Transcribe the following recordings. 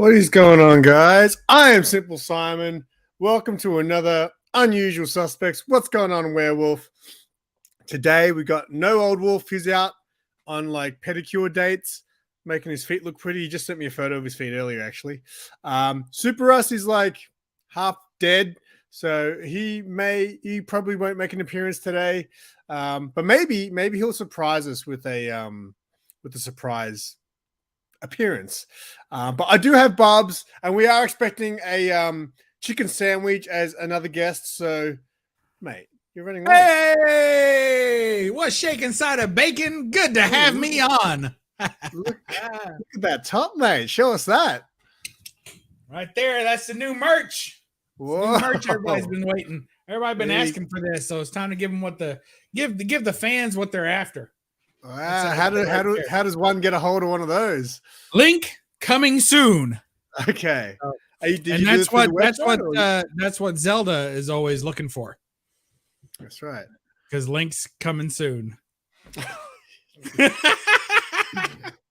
What is going on, guys? I am SimpleSimon. Welcome to another Unusual Suspects. What's going on, Werewolf? Today we got no Oldwolf. He's out on like pedicure dates, making his feet look pretty. He just sent me a photo of his feet earlier, actually. Superrus is like half dead, so he probably won't make an appearance today. But maybe he'll surprise us with a surprise appearance. But I do have Bubs, and we are expecting a chicken sandwich as another guest. So, mate, you're running late. Hey, what's shaking side of bacon? Good to have me on. Look at that top, mate. Show us that. Right there. That's the new merch. Whoa. New merch. Everybody's been waiting. Everybody's been asking for this, so it's time to give them give the fans what they're after. Wow. How does one get a hold of one of those? Link coming soon. Okay. That's what Zelda is always looking for. That's right. Because Link's coming soon.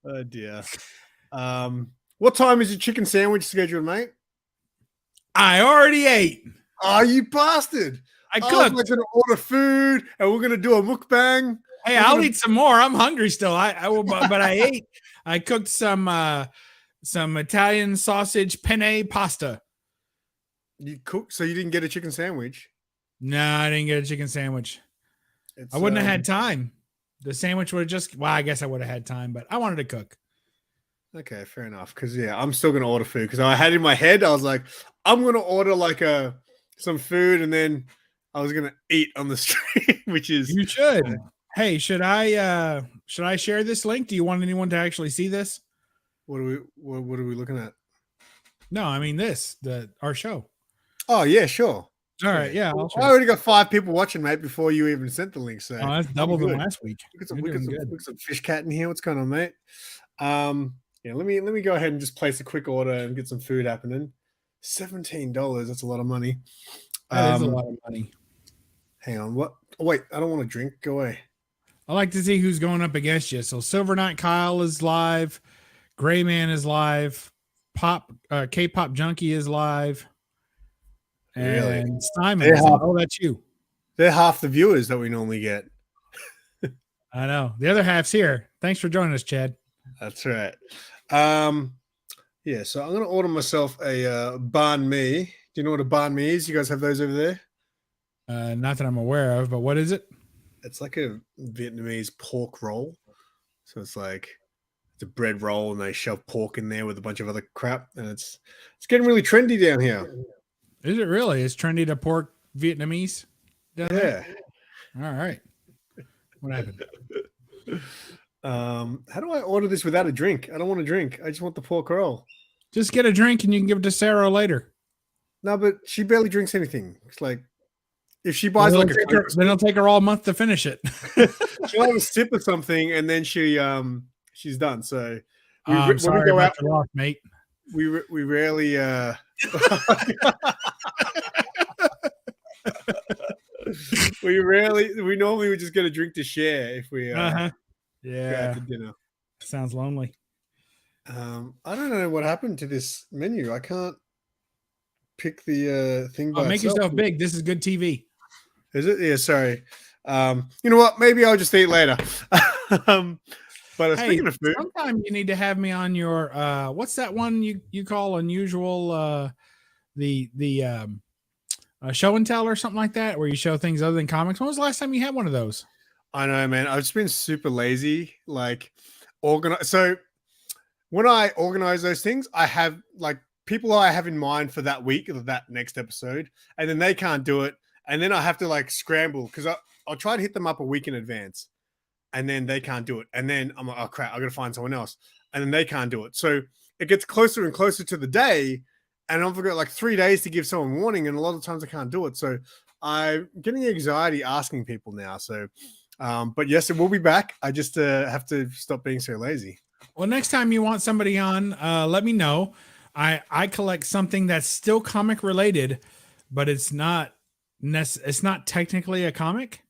Oh dear. What time is your chicken sandwich scheduled, mate? I already ate. Oh, you bastard! I cooked. We're gonna order food and we're gonna do a mukbang. Hey, I'll eat some more. I'm hungry still. I will, but I ate. I cooked some Italian sausage penne pasta. You cooked, so you didn't get a chicken sandwich? No, I didn't get a chicken sandwich. I wouldn't have had time. The sandwich would have just. Well, I guess I would have had time, but I wanted to cook. Okay, fair enough. Because I'm still gonna order food because I had in my head I was like, I'm gonna order like some food and then I was gonna eat on the street, which is you should. Hey, should I share this link? Do you want anyone to actually see this? What are we looking at? No, I mean our show. Oh yeah, sure. All right, yeah. I already got 5 people watching, mate, before you even sent the link. So that's double than last week. Look at some fish cat in here. What's going on, mate? Yeah, let me go ahead and just place a quick order and get some food happening. $17. That's a lot of money. That is a lot of money. Hang on. What? Oh, wait, I don't want to drink. Go away. I like to see who's going up against you. So Silver Knight Kyle is live. Gray Man is live. K-pop Junkie is live. And Simon. That's you. They're half the viewers that we normally get. I know. The other half's here. Thanks for joining us, Chad. That's right. Yeah, so I'm going to order myself a banh mi. Do you know what a banh mi is? You guys have those over there? Not that I'm aware of, but what is it? It's like a Vietnamese pork roll. So it's like it's a bread roll and they shove pork in there with a bunch of other crap. And it's getting really trendy down here. Is it really? It's trendy to pork Vietnamese down there? All right. What happened? How do I order this without a drink? I don't want a drink. I just want the pork roll. Just get a drink and you can give it to Sarah later. No, but she barely drinks anything. It's like if she buys then it'll take her all month to finish it. She'll have a sip of something and then she's done. So when we go out, loss, mate. We rarely we normally would just get a drink to share if we go out to dinner. Sounds lonely. I don't know what happened to this menu. I can't pick the thing by make itself. Yourself big. This is good TV. Is it? Yeah, sorry. You know what? Maybe I'll just eat later. But speaking of food, sometime you need to have me on your what's that one you call unusual the show and tell or something like that, where you show things other than comics. When was the last time you had one of those? I know, man. I've just been super lazy. Like organize. So when I organize those things, I have like people I have in mind for that week or that next episode, and then they can't do it, and then I have to like scramble because I'll try to hit them up a week in advance, and then they can't do it, and then I'm like, oh crap, I got to find someone else, and then they can't do it. So it gets closer and closer to the day, and I've got like 3 days to give someone warning, and a lot of times I can't do it. So I'm getting anxiety asking people now. So, but yes, it will be back. I just have to stop being so lazy. Well, next time you want somebody on, let me know. I collect something that's still comic related, but it's not technically a comic.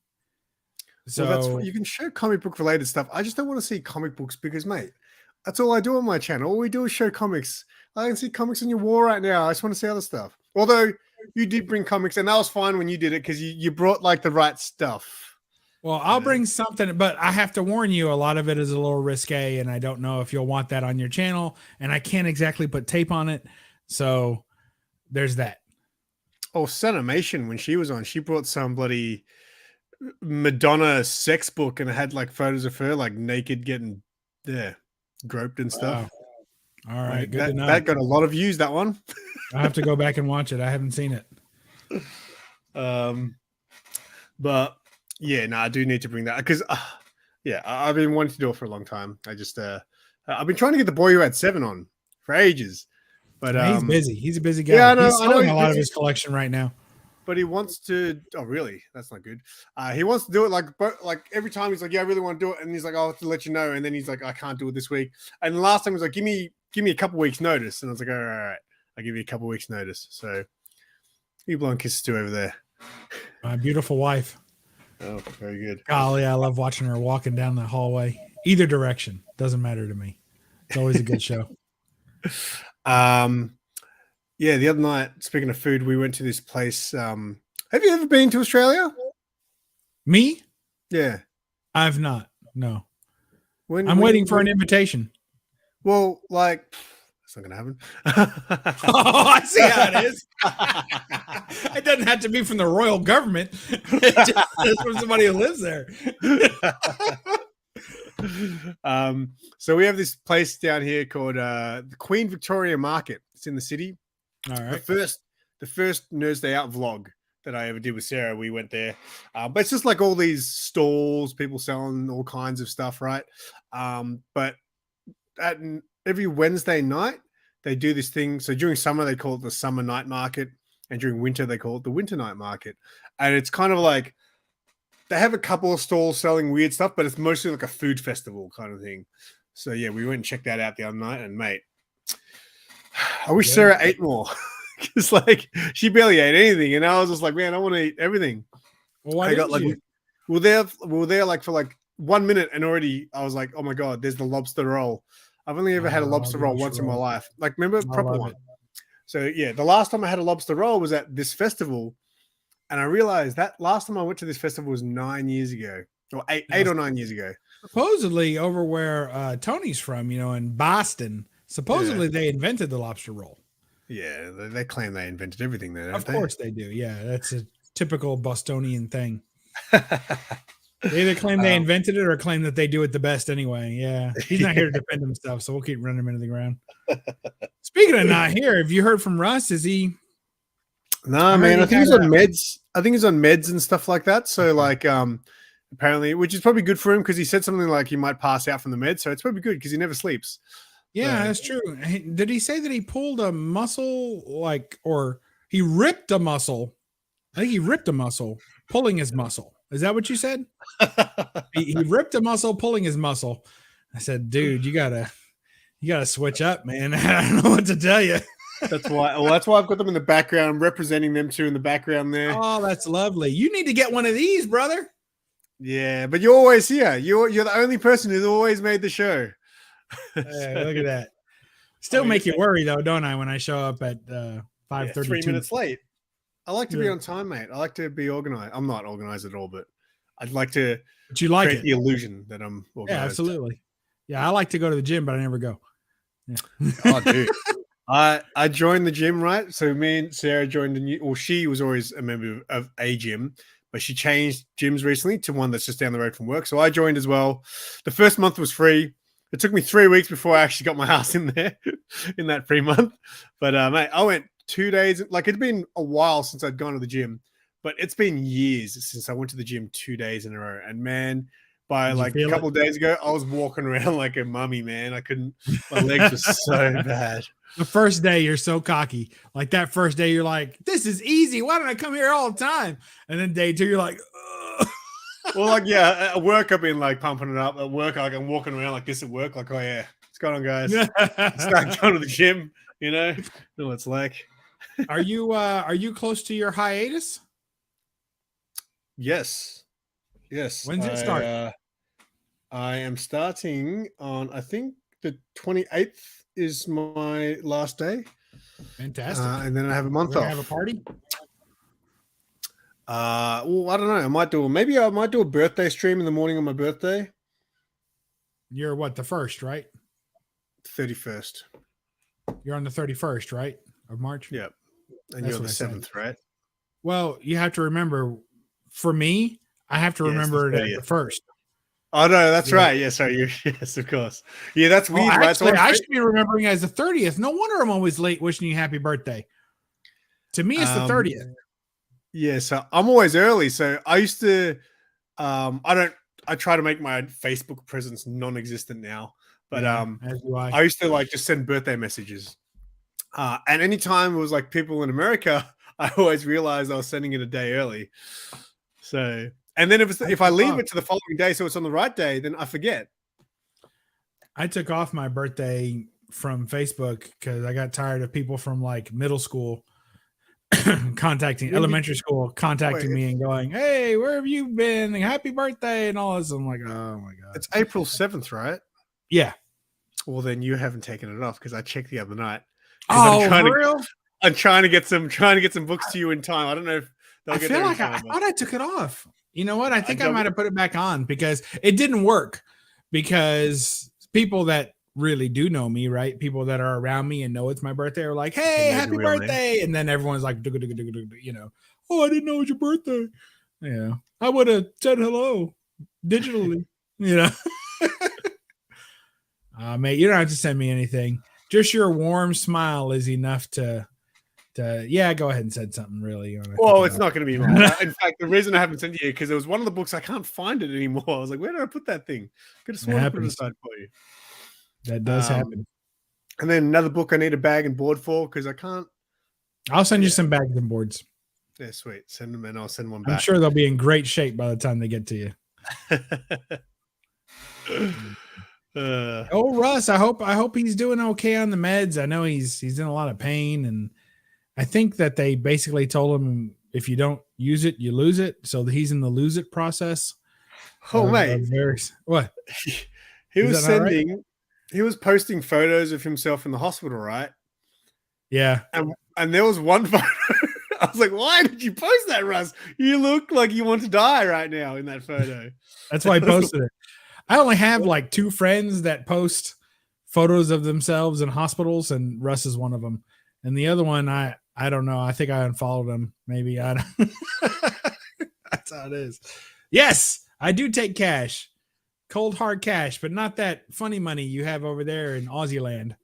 So well, you can show comic book related stuff. I just don't want to see comic books because, mate, That's all I do on my channel. All we do is show comics. I can see comics on your wall right now. I just want to see other stuff. Although you did bring comics, and that was fine when you did it because you brought like the right stuff. Well, I'll bring something, but I have to warn you, a lot of it is a little risque, and I don't know if you'll want that on your channel, and I can't exactly put tape on it. So there's that. Oh, Cinemation, when she was on, she brought some bloody Madonna sex book, and it had like photos of her like naked getting groped and stuff. Wow. All right, like, good to know. That got a lot of views, that one. I have to go back and watch it. I haven't seen it. But yeah, no, I do need to bring that because I've been wanting to do it for a long time. I just I've been trying to get the boy who had 7 on for ages, but he's busy. He's a busy guy. Yeah, I know, he's selling a lot busy. of his collection right now. But he wants to. Oh, really? That's not good. He wants to do it like every time he's like, yeah, I really want to do it, and he's like, I'll have to let you know, and then he's like, I can't do it this week. And the last time he was like, give me a couple weeks notice, and I was like, all right, I'll give you a couple weeks notice. So you blowing kisses to over there. My beautiful wife. Oh, very good. Golly, I love watching her walking down the hallway. Either direction. Doesn't matter to me. It's always a good show. Yeah, the other night, speaking of food, we went to this place. Have you ever been to Australia? Me? Yeah. I've not. No. I'm waiting for an invitation. Well, like, it's not going to happen. Oh, I see how it is. It doesn't have to be from the royal government. It's from somebody who lives there. So we have this place down here called the Queen Victoria Market. It's in the city. All right. The first Nurse Day Out vlog that I ever did with Sarah, we went there. But it's just like all these stalls, people selling all kinds of stuff, right? But every Wednesday night, they do this thing. So during summer, they call it the Summer Night Market. And during winter, they call it the Winter Night Market. And it's kind of like, they have a couple of stalls selling weird stuff, but it's mostly like a food festival kind of thing. So yeah, we went and checked that out the other night, and mate, I wish Sarah ate more because like she barely ate anything, and I was just like, man, I want to eat everything. Well, why didn't you? We were there like for like 1 minute, and already I was like, oh my god, there's the lobster roll. I've only ever had a lobster roll once in my life. Like, remember proper one. So yeah, the last time I had a lobster roll was at this festival. And I realized that last time I went to this festival was 9 years ago, or eight or 9 years ago. Supposedly over where Tony's from, in Boston, supposedly they invented the lobster roll. Yeah, they claim they invented everything there. Of course they do. Yeah, that's a typical Bostonian thing. They either claim they invented it or claim that they do it the best anyway. Yeah, he's not here to defend himself, so we'll keep running him into the ground. Speaking of not here, have you heard from Russ? Is he... No, man, I think he's on meds. I think he's on meds and stuff like that. So, like, apparently, which is probably good for him because he said something like he might pass out from the meds. So it's probably good because he never sleeps. Yeah, that's true. Did he say that he pulled a muscle, or he ripped a muscle? I think he ripped a muscle, pulling his muscle. Is that what you said? he ripped a muscle, pulling his muscle. I said, dude, you gotta switch up, man. I don't know what to tell you. That's why. Well, that's why I've got them in the background. I'm representing them too in the background there. Oh, that's lovely. You need to get one of these, brother. Yeah, but you're always here. You're the only person who's always made the show. Hey, look at that. Still make you worry though, don't I? When I show up at 5:32, 3 minutes late. I like to be on time, mate. I like to be organized. I'm not organized at all, but I'd like to. But you like create the illusion that I'm organized. Yeah, absolutely. Yeah, I like to go to the gym, but I never go. Yeah. Oh, dude. I joined the gym, right? So me and Sarah joined she was always a member of a gym, but she changed gyms recently to one that's just down the road from work. So I joined as well. The first month was free. It took me 3 weeks before I actually got my ass in there in that free month. But mate, I went 2 days. Like, it'd been a while since I'd gone to the gym, but it's been years since I went to the gym 2 days in a row. And man, by like a couple of days ago, I was walking around like a mummy, man. I couldn't, my legs were so bad. The first day, you're so cocky. Like that first day, you're like, this is easy. Why don't I come here all the time? And then day two, you're like, ugh. Well, like, yeah, at work, I've been like pumping it up. At work, like, I'm walking around like this at work. Like, oh, yeah, what's going on, guys? Start going to the gym, know what it's like. Are you close to your hiatus? Yes. When's it start? I am starting on, I think, the 28th is my last day. Fantastic. And then I have a month We're off. gonna have a party? Well, I don't know. I might do a birthday stream in the morning on my birthday. You're what, the 1st, right? 31st. You're on the 31st, right? Of March? Yeah. And That's you're the what I said. 7th, right? Well, you have to remember, for me, I have to Yeah, it's remember the it at the 1st. Oh no, that's Yeah. right. Yeah, sorry. Yes, of course. Yeah, that's Well, weird, right? actually, I should be remembering as the 30th. No wonder I'm always late wishing you happy birthday. To me, it's the 30th. Yeah, so I'm always early. So I used to I try to make my Facebook presence non-existent now. But as do I. I used to like just send birthday messages. And anytime it was like people in America, I always realized I was sending it a day early. So, and then if I leave it to the following day, so it's on the right day, then I forget. I took off my birthday from Facebook because I got tired of people from like middle school elementary school contacting me and going, "Hey, where have you been? Happy birthday!" and all this. I'm like, "Oh my god!" It's April 7th, right? Yeah. Well, then you haven't taken it off because I checked the other night. Oh, for real? I'm trying to get some books to you in time. I don't know if I feel like I thought I took it off. You know what? I think I might have put it back on because it didn't work. Because people that really do know me, right? People that are around me and know it's my birthday are like, "Hey, happy birthday!" And then everyone's like, you know, "Oh, I didn't know it was your birthday." Yeah, I would have said hello digitally. You know, mate, you don't have to send me anything. Just your warm smile is enough to yeah, go ahead and send something really. Well, it's not going to be mine. In fact, the reason I haven't sent you because it was one of the books I can't find it anymore. I was like, where did I put that thing? Could have sworn I put it aside for you. That does happen. And then another book I need a bag and board for because I can't. I'll send you some bags and boards. Yeah, sweet. Send them and I'll send one back. I'm sure they'll be in great shape by the time they get to you. Oh, Russ, I hope he's doing okay on the meds. I know he's in a lot of pain, and I think that they basically told him if you don't use it, you lose it. So he's in the lose it process. Oh, mate. What? He was posting photos of himself in the hospital, right? Yeah. And there was one photo. I was like, why did you post that, Russ? You look like you want to die right now in that photo. That's why I posted it. I only have like 2 friends that post photos of themselves in hospitals, and Russ is one of them. And the other one, I don't know. I think I unfollowed him. Maybe I don't. That's how it is. Yes, I do take cash. Cold hard cash, but not that funny money you have over there in Aussie land.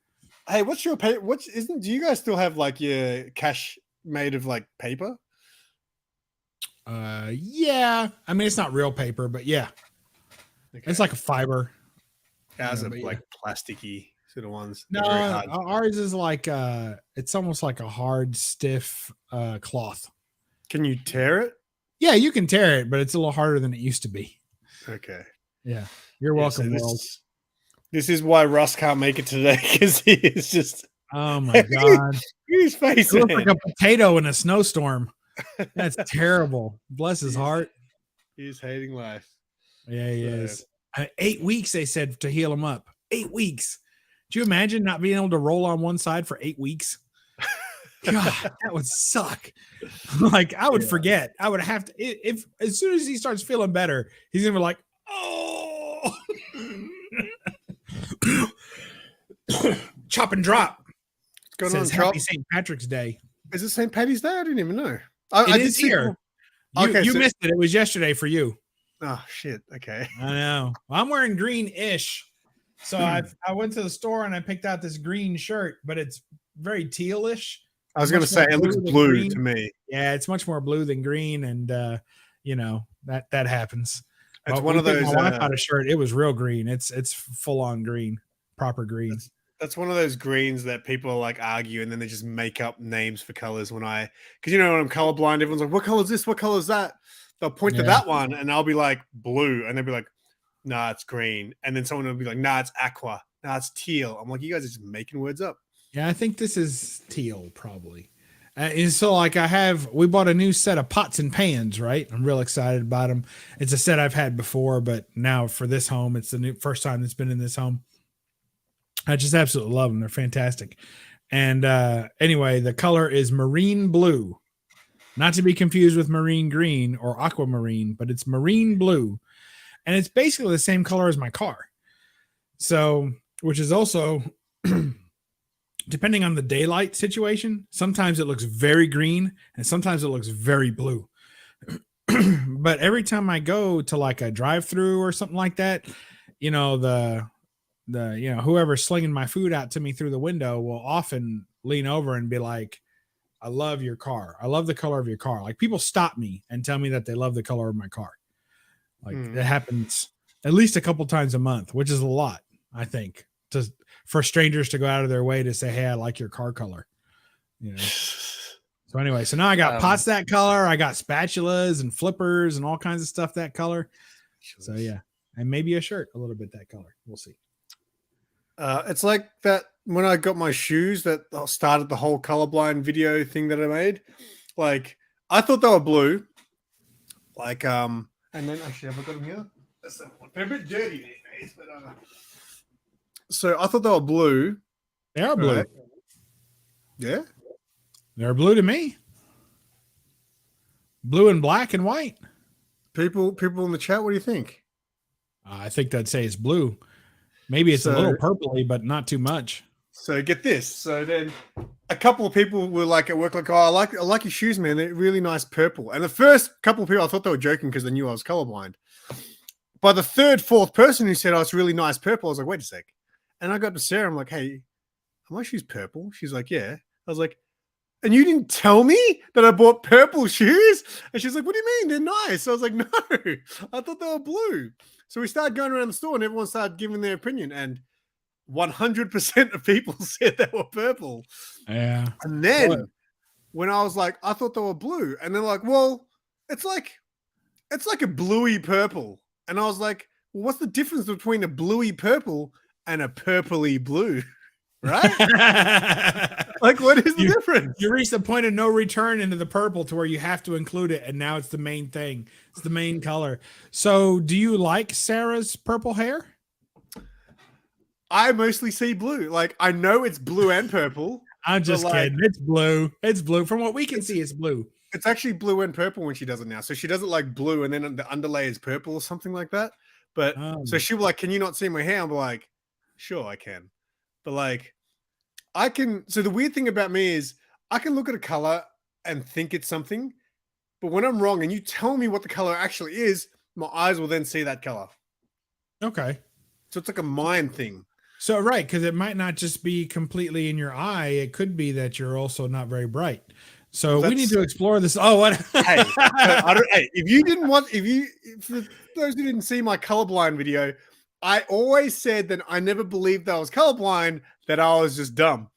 Hey, what's your pay? Do you guys still have like your cash made of like paper? Yeah. I mean, it's not real paper, but yeah. Okay. It's like a fiber. Yeah, like plasticky sort of ones. No, ours is like it's almost like a hard, stiff cloth. Can you tear it? Yeah, you can tear it, but it's a little harder than it used to be. Okay. Yeah. You're welcome, world. This is why Russ can't make it today because he is just. Oh my god! His face looks like a potato in a snowstorm. That's terrible. Bless his heart. He's hating life. Yeah, he is. 8 weeks they said to heal him up. 8 weeks. Do you imagine not being able to roll on one side for 8 weeks? God, that would suck. Like I would forget. I would have to. If as soon as he starts feeling better, he's gonna be like, oh. Chop and drop. What's going on, Happy St. Patrick's Day. Is it St. Patty's Day? I didn't even know. It is here. You missed it. It was yesterday for you. Oh shit. Okay. I know. Well, I'm wearing green-ish. So I went to the store and I picked out this green shirt, but it's very tealish. I was going to say it looks blue to me. Yeah, it's much more blue than green, and you know that happens. It's one of those. My wife got a shirt. It was real green. It's full on green, proper green. That's one of those greens that people like argue, and then they just make up names for colors. Because when I'm colorblind, everyone's like, "What color is this? What color is that?" They'll point to that one, and I'll be like blue, and they'll be like, "Nah, it's green." And then someone will be like, "Nah, it's aqua. Nah, it's teal." I'm like, "You guys are just making words up." Yeah, I think this is teal probably. And so like we bought a new set of pots and pans, right? I'm real excited about them. It's a set I've had before, but now for this home, it's the first time it's been in this home. I just absolutely love them. They're fantastic. And anyway, the color is marine blue, not to be confused with marine green or aquamarine, but it's marine blue. And it's basically the same color as my car. So, which is also, depending on the daylight situation, sometimes it looks very green and sometimes it looks very blue. But every time I go to like a drive-through or something like that, you know, the whoever's slinging my food out to me through the window will often lean over and be like, I love your car. I love the color of your car. Like people stop me and tell me that they love the color of my car. Like it happens at least a couple times a month, which is a lot, I think, for strangers to go out of their way to say, hey, I like your car color. You know. So anyway, so now I got pots that color. I got spatulas and flippers and all kinds of stuff that color. So yeah, and maybe a shirt a little bit that color. We'll see. It's like that when I got my shoes that started the whole colorblind video thing that I made. Like I thought they were blue. Like and then actually have I got them here? They're a bit dirty these days, but so I thought they were blue. They are blue. Right? Yeah. They're blue to me. Blue and black and white. People in the chat, what do you think? I think they'd say it's blue. Maybe it's a little purpley, but not too much. So get this. So then a couple of people were like at work, like, oh, I like your shoes, man. They're really nice purple. And the first couple of people, I thought they were joking because they knew I was colorblind. By the third, fourth person who said, oh, it's really nice purple, I was like, wait a sec. And I got to Sarah. I'm like, hey, are my shoes purple? She's like, yeah. I was like, and you didn't tell me that I bought purple shoes? And she's like, what do you mean? They're nice. I was like, no, I thought they were blue. So we started going around the store and everyone started giving their opinion. And 100% of people said they were purple. Yeah. And then when I was like, I thought they were blue. And they're like, well, it's like a bluey purple. And I was like, well, what's the difference between a bluey purple and a purpley blue? Right? Like, what is the difference? You reach the point of no return into the purple to where you have to include it, and now it's the main thing. It's the main color. So do you like Sarah's purple hair? I mostly see blue. Like, I know it's blue and purple. I'm just kidding. It's blue. It's blue. From what we can see, it's blue. It's actually blue and purple when she does it now. So she does it like blue, and then the underlay is purple or something like that. But so she was like, can you not see my hair? I'm like, sure, I can. But like, I can. So the weird thing about me is I can look at a color and think it's something, but when I'm wrong and you tell me what the color actually is, my eyes will then see that color. Okay. So it's like a mind thing. So right, because it might not just be completely in your eye. It could be that you're also not very bright. So we need to explore this. Oh, what? Hey, if you didn't want, for those who didn't see my colorblind video, I always said that I never believed I was colorblind, that I was just dumb.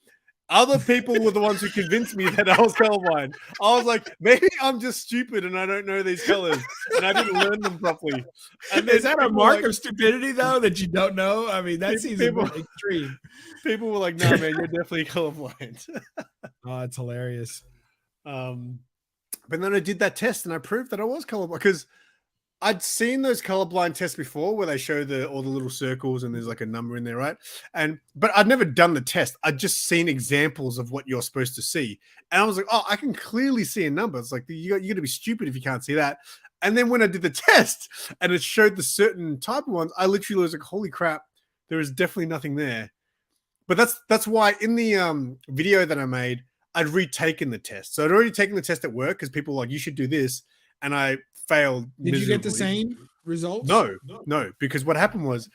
Other people were the ones who convinced me that I was colorblind. I was like, maybe I'm just stupid and I don't know these colors and I didn't learn them properly. And is that a mark of stupidity, though, that you don't know? I mean, that seems extreme. People were like, no, man, you're definitely colorblind. Oh, it's hilarious. But then I did that test and I proved that I was colorblind because I'd seen those colorblind tests before where they show all the little circles and there's like a number in there, right? But I'd never done the test. I'd just seen examples of what you're supposed to see. And I was like, oh, I can clearly see a number. It's like, you're going to be stupid if you can't see that. And then when I did the test and it showed the certain type of ones, I literally was like, holy crap, there is definitely nothing there. But that's why in the video that I made, I'd retaken the test. So I'd already taken the test at work because people were like, you should do this. And I failed. Did you get the same results? No, because what happened was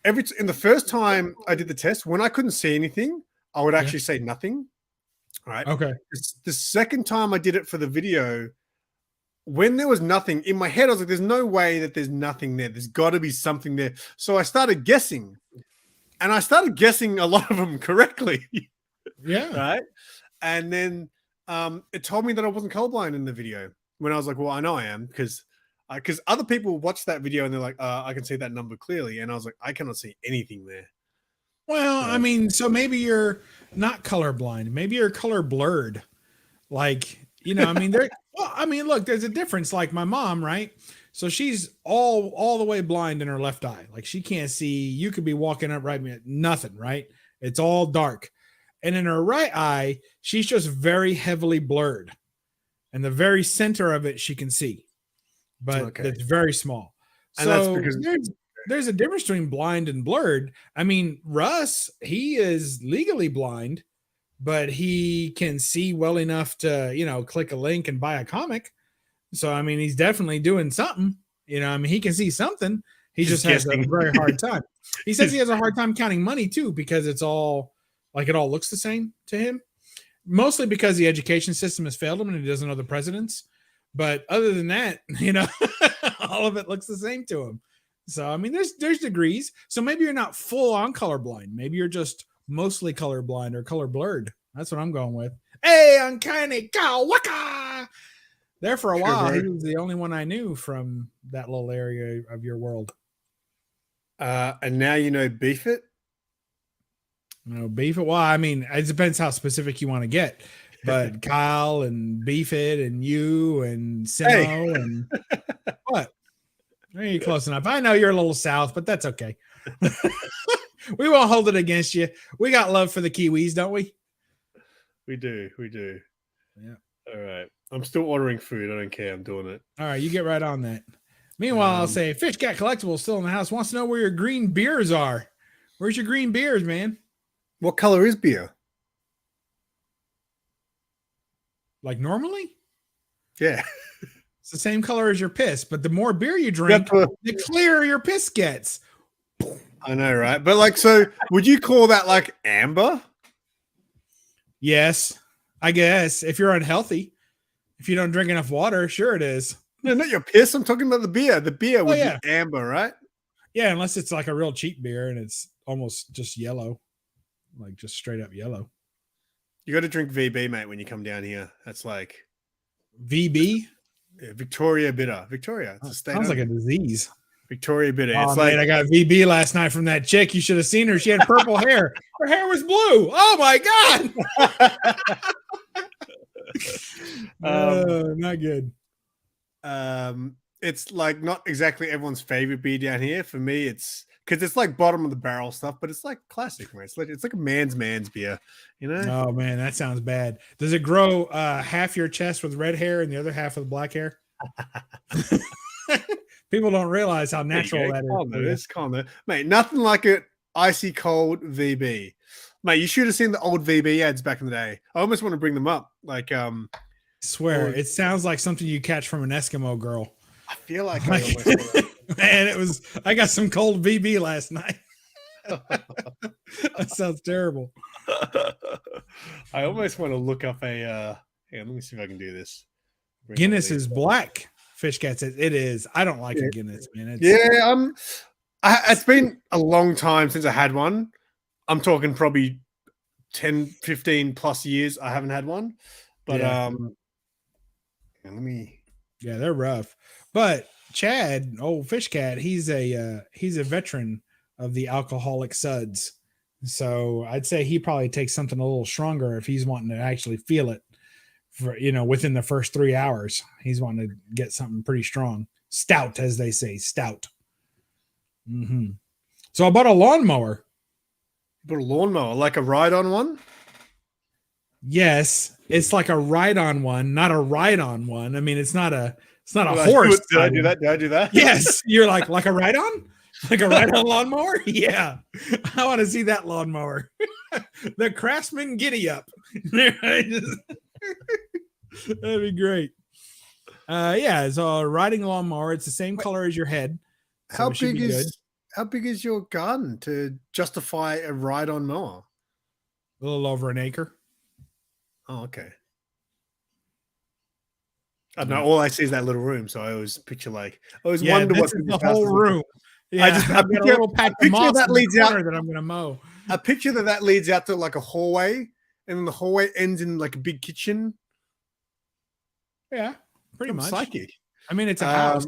in the first time I did the test, when I couldn't see anything, I would actually say nothing. All right. Okay. The second time I did it for the video, when there was nothing in my head, I was like, there's no way that there's nothing there. There's got to be something there. So I started guessing, and I started guessing a lot of them correctly. Yeah. Right. And then it told me that I wasn't colorblind in the video. When I was like, well, I know I am because other people watch that video and they're like, I can see that number clearly. And I was like, I cannot see anything there. Well, I mean, so maybe you're not colorblind. Maybe you're color blurred. Like, you know, I mean, look, there's a difference. Like my mom, right? So she's all the way blind in her left eye. Like she can't see. You could be walking up right, nothing, right? It's all dark. And in her right eye, she's just very heavily blurred. And the very center of it, she can see. But it's very small. And so that's because there's a difference between blind and blurred. I mean, Russ, he is legally blind, but he can see well enough to, you know, click a link and buy a comic. So, I mean, he's definitely doing something. You know, I mean, he can see something. He just has a very hard time. He says he has a hard time counting money, too, because it's all like it all looks the same to him. Mostly because the education system has failed him and he doesn't know the presidents. But other than that, you know, all of it looks the same to him. So, I mean, there's degrees. So maybe you're not full on colorblind. Maybe you're just mostly colorblind or color blurred. That's what I'm going with. Hey, uncanny cow, waka! There for a while, he was the only one I knew from that little area of your world. And now you know Beef It? No, Beef It. Well, I mean, it depends how specific you want to get. But Kyle and Beef It and you and Simo and what? You're close enough. I know you're a little south, but that's okay. We won't hold it against you. We got love for the Kiwis, don't we? We do. We do. Yeah. All right. I'm still ordering food. I don't care. I'm doing it. All right. You get right on that. Meanwhile, I'll say Fish Cat Collectibles still in the house. Wants to know where your green beers are. Where's your green beers, man? What color is beer? Like normally? Yeah. It's the same color as your piss, but the more beer you drink, the clearer your piss gets. I know, right? But like, so would you call that like amber? Yes, I guess. If you're unhealthy, if you don't drink enough water, sure it is. No, not your piss. I'm talking about the beer. The beer would be amber, right? Yeah, unless it's like a real cheap beer and it's almost just yellow, like just straight up yellow. You got to drink VB, mate, when you come down here. That's like VB? Yeah, Victoria Bitter. Victoria. It's a state. Sounds like a disease. Victoria Bitter. Oh, it's man, I got VB last night from that chick. You should have seen her. She had purple hair. Her hair was blue. Oh my God. Not good. It's like not exactly everyone's favorite beer down here. For me, it's because it's like bottom of the barrel stuff, but it's like classic, man. It's like a man's beer, you know? Oh man, that sounds bad. Does it grow half your chest with red hair and the other half with black hair? People don't realize how natural that is. Calm, mate. Nothing like an icy cold VB, mate. You should have seen the old VB ads back in the day. I almost want to bring them up. Like, swear, it sounds like something you catch from an Eskimo girl. I feel like I almost man, it was. I got some cold VB last night. That sounds terrible. I almost want to look up a. Let me see if I can do this. Guinness is black. Fish Cat says it is. I don't like a Guinness, man. It's been a long time since I had one. I'm talking probably 10, 15 plus years. I haven't had one, but let me. Yeah, they're rough. But Chad, old Fish Cat, he's a veteran of the alcoholic suds. So I'd say he probably takes something a little stronger if he's wanting to actually feel it for, within the first 3 hours. He's wanting to get something pretty strong. Stout, as they say, stout. Mm-hmm. So I bought a lawnmower. You bought a lawnmower, like a ride-on one? Yes, it's like a ride-on one, not a ride-on one. I mean, it's not a horse. Did I do that? Did I do that? Yes. You're like a ride-on? Like a ride-on lawnmower? Yeah. I want to see that lawnmower. The Craftsman Giddy Up. That'd be great. Yeah, it's a riding lawnmower. It's the same color as your head. So how big is your garden to justify a ride-on mower? A little over an acre. Oh, okay. I don't know. All I see is that little room, so I always picture wonder what the whole room. Yeah, I picture a little patch of moss that leads out that I'm gonna mow. I picture that leads out to like a hallway, and then the hallway ends in like a big kitchen. Yeah, pretty much. Psychic. I mean, it's a house.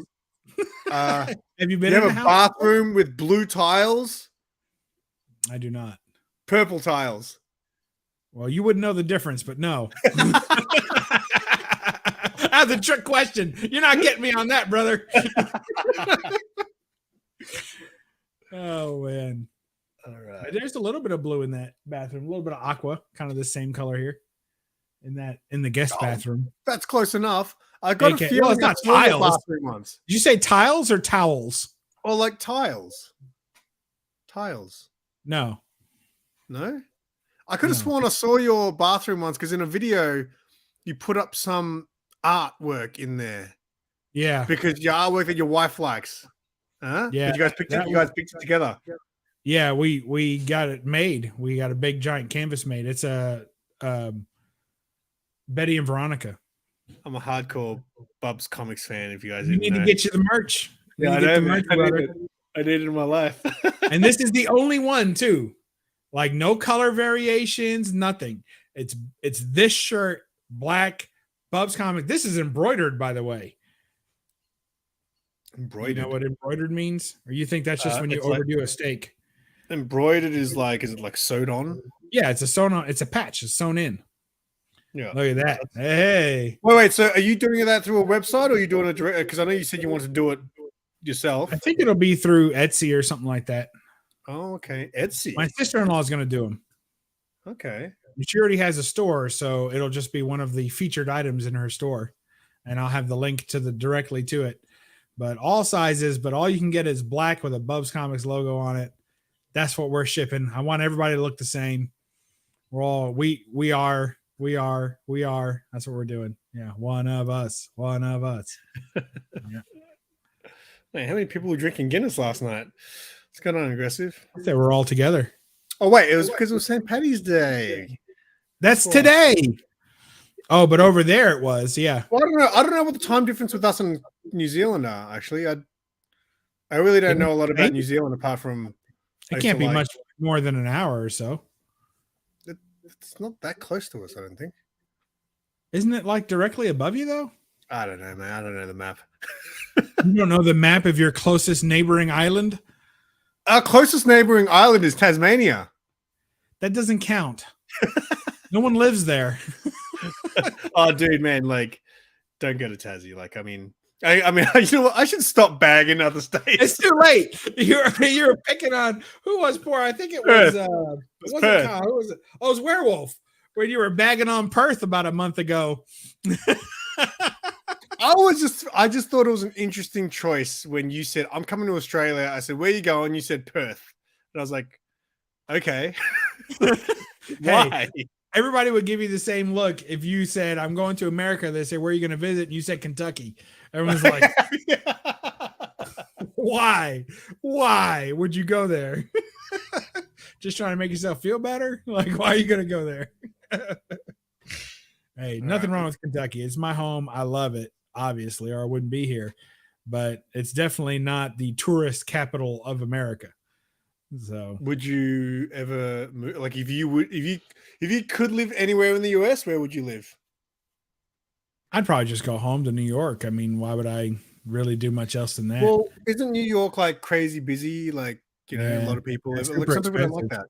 Have you been? You have a bathroom with blue tiles? I do not. Purple tiles. Well, you wouldn't know the difference, but no. That's a trick question. You're not getting me on that, brother. Oh man. All right. There's a little bit of blue in that bathroom, a little bit of aqua, kind of the same color here in the guest bathroom. That's close enough. I got a feeling well, it's not I saw your tiles. bathroom once. Did you say tiles or towels? Or like tiles. Tiles. No. No? I could have sworn I saw your bathroom once because in a video you put up some artwork in there. Yeah. Because your artwork that your wife likes. Huh? Yeah. Did you guys picked it together? Yeah, we got it made. We got a big giant canvas made. It's a Betty and Veronica. I'm a hardcore Bubs comics fan. If you guys need to get you the merch. Yeah, I need it in my life. And this is the only one too. Like no color variations, nothing. It's this shirt, black Bubs comic. This is embroidered, by the way. Embroidered. You know what embroidered means? Or you think that's just when you overdo a steak? Embroidered is it like sewed on? Yeah, it's a sewn on. It's a patch. It's sewn in. Yeah. Look at that. Hey. Wait. So are you doing that through a website or are you doing it direct? Because I know you said you want to do it yourself. I think it'll be through Etsy or something like that. Oh, okay. Etsy. My sister-in-law is going to do them. Okay. She already has a store, so it'll just be one of the featured items in her store, and I'll have the link to directly to it. But all sizes, but all you can get is black with a Bubs Comics logo on it. That's what we're shipping. I want everybody to look the same. We're all we are. That's what we're doing. Yeah, one of us. Yeah. Man, how many people were drinking Guinness last night? It's kind of aggressive. They were all together. Oh wait, it was because it was St. Paddy's Day. That's today. Oh, but over there it was. Yeah. Well, I don't know what the time difference with us and New Zealand are. Actually, I really don't know a lot about New Zealand apart from. It can't be much more than an hour or so. It's not that close to us, I don't think. Isn't it like directly above you though? I don't know, man. I don't know the map. You don't know the map of your closest neighboring island? Our closest neighboring island is Tasmania. That doesn't count. No one lives there. Oh, dude, man, like, don't go to Tassie. Like, I mean, you know what? I should stop bagging other states. It's too late. You were picking on who was poor. I think it was. Perth. Who was it? Oh, it was Werewolf. When you were bagging on Perth about a month ago. I just thought it was an interesting choice when you said, I'm coming to Australia. I said, where you going? You said Perth. And I was like, okay. Why? Hey, everybody would give you the same look if you said, I'm going to America. They say, where are you going to visit? And you said Kentucky. Everyone's like, why? Why would you go there? Just trying to make yourself feel better? Like, why are you going to go there? Hey, nothing wrong with Kentucky. It's my home. I love it, obviously, or I wouldn't be here. But it's definitely not the tourist capital of America. So, would you ever move? Like, if you could live anywhere in the US, where would you live? I'd probably just go home to New York. I mean, why would I really do much else than that? Well, isn't New York like crazy busy? Like, you know, a lot of people. Like, some people don't like that.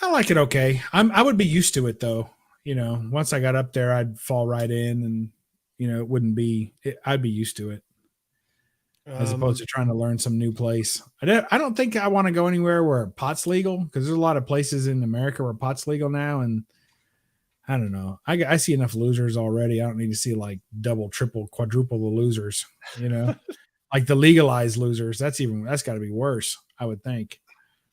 I like it okay. I would be used to it though. You know, once I got up there, I'd fall right in, and you know, it wouldn't be. I'd be used to it, as opposed to trying to learn some new place. I don't think I want to go anywhere where pot's legal, because there's a lot of places in America where pot's legal now, and I don't know. I see enough losers already. I don't need to see like double, triple, quadruple the losers. You know, like the legalized losers. That's got to be worse, I would think.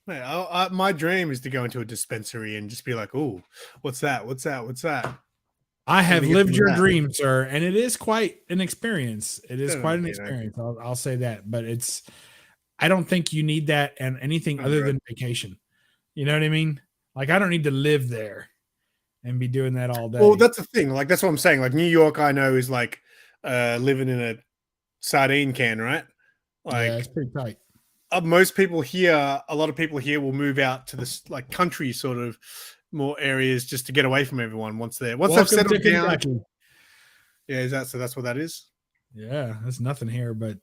Man, my dream is to go into a dispensary and just be like, "Oh, what's that? What's that? What's that?" I have lived your dream, sir, and it is quite an experience. It is quite an experience. I'll say that, but I don't think you need that and anything other than vacation. You know what I mean? Like, I don't need to live there and be doing that all day. Well, that's the thing. Like, that's what I'm saying. Like, New York, I know, is like living in a sardine can, right? Like, yeah, it's pretty tight. A lot of people here will move out to this like country sort of more areas just to get away from everyone once they've settled down. Yeah, is that so? That's what that is. Yeah, there's nothing here but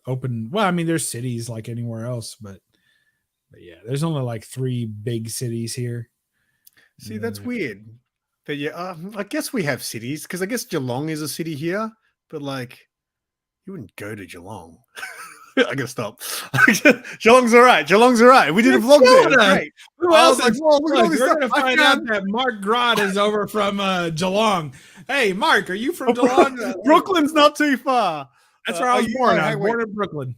open. Well, I mean, there's cities like anywhere else, but yeah, there's only like 3 big cities here. See, that's weird. But yeah, I guess we have cities because I guess Geelong is a city here, but like you wouldn't go to Geelong. I gotta stop. Geelong's all right. Geelong's all right. We did a vlog there. It was great. Who I else was like, is, whoa, look at all look, this we're stuff. gonna I find found out that Mark Grod is over from Geelong. Hey, Mark, are you from Geelong? Brooklyn's not too far. That's where I was born. I was hey, born in Brooklyn.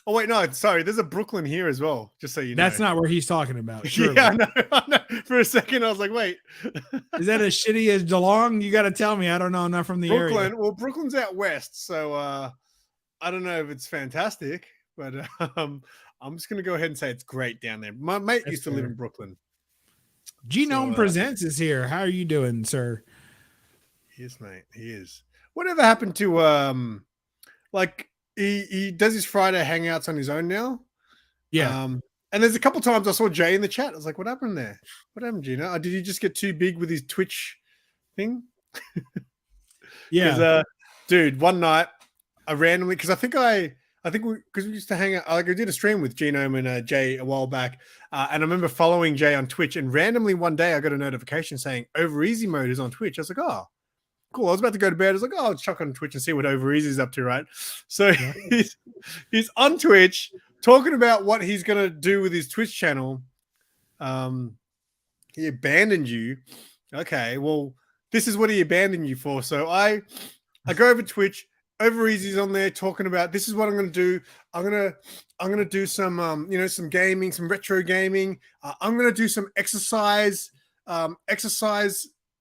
Oh wait, no, sorry. There's a Brooklyn here as well. Just so you know. That's not where he's talking about. Surely. Yeah, I know. For a second, I was like, wait. Is that as shitty as Geelong? You got to tell me. I don't know enough from the Brooklyn. area. Well, Brooklyn's out west, so I don't know if it's fantastic, but I'm just gonna go ahead and say it's great down there. My mate used to live in Brooklyn. Genome Presents is here. How are you doing, sir? He is, mate. He is. Whatever happened to like he does his Friday hangouts on his own now? Yeah. And there's a couple times I saw Jay in the chat. I was like, what happened there? What happened, Gino? Did he just get too big with his Twitch thing? Yeah. Dude, one night I randomly, because we used to hang out, like I did a stream with Genome and Jay a while back, and I remember following Jay on Twitch, and randomly one day I got a notification saying Over Easy Mode is on Twitch. I was like, oh, cool. I was about to go to bed. I was like, oh, I'll chuck on Twitch and see what Over Easy is up to, right? So he's on Twitch talking about what he's going to do with his Twitch channel. He abandoned you. Okay, well, this is what he abandoned you for. So I go over Twitch. Over Easy's on there talking about this is what I'm going to do. I'm going to do some some gaming, some retro gaming. I'm going to do some exercise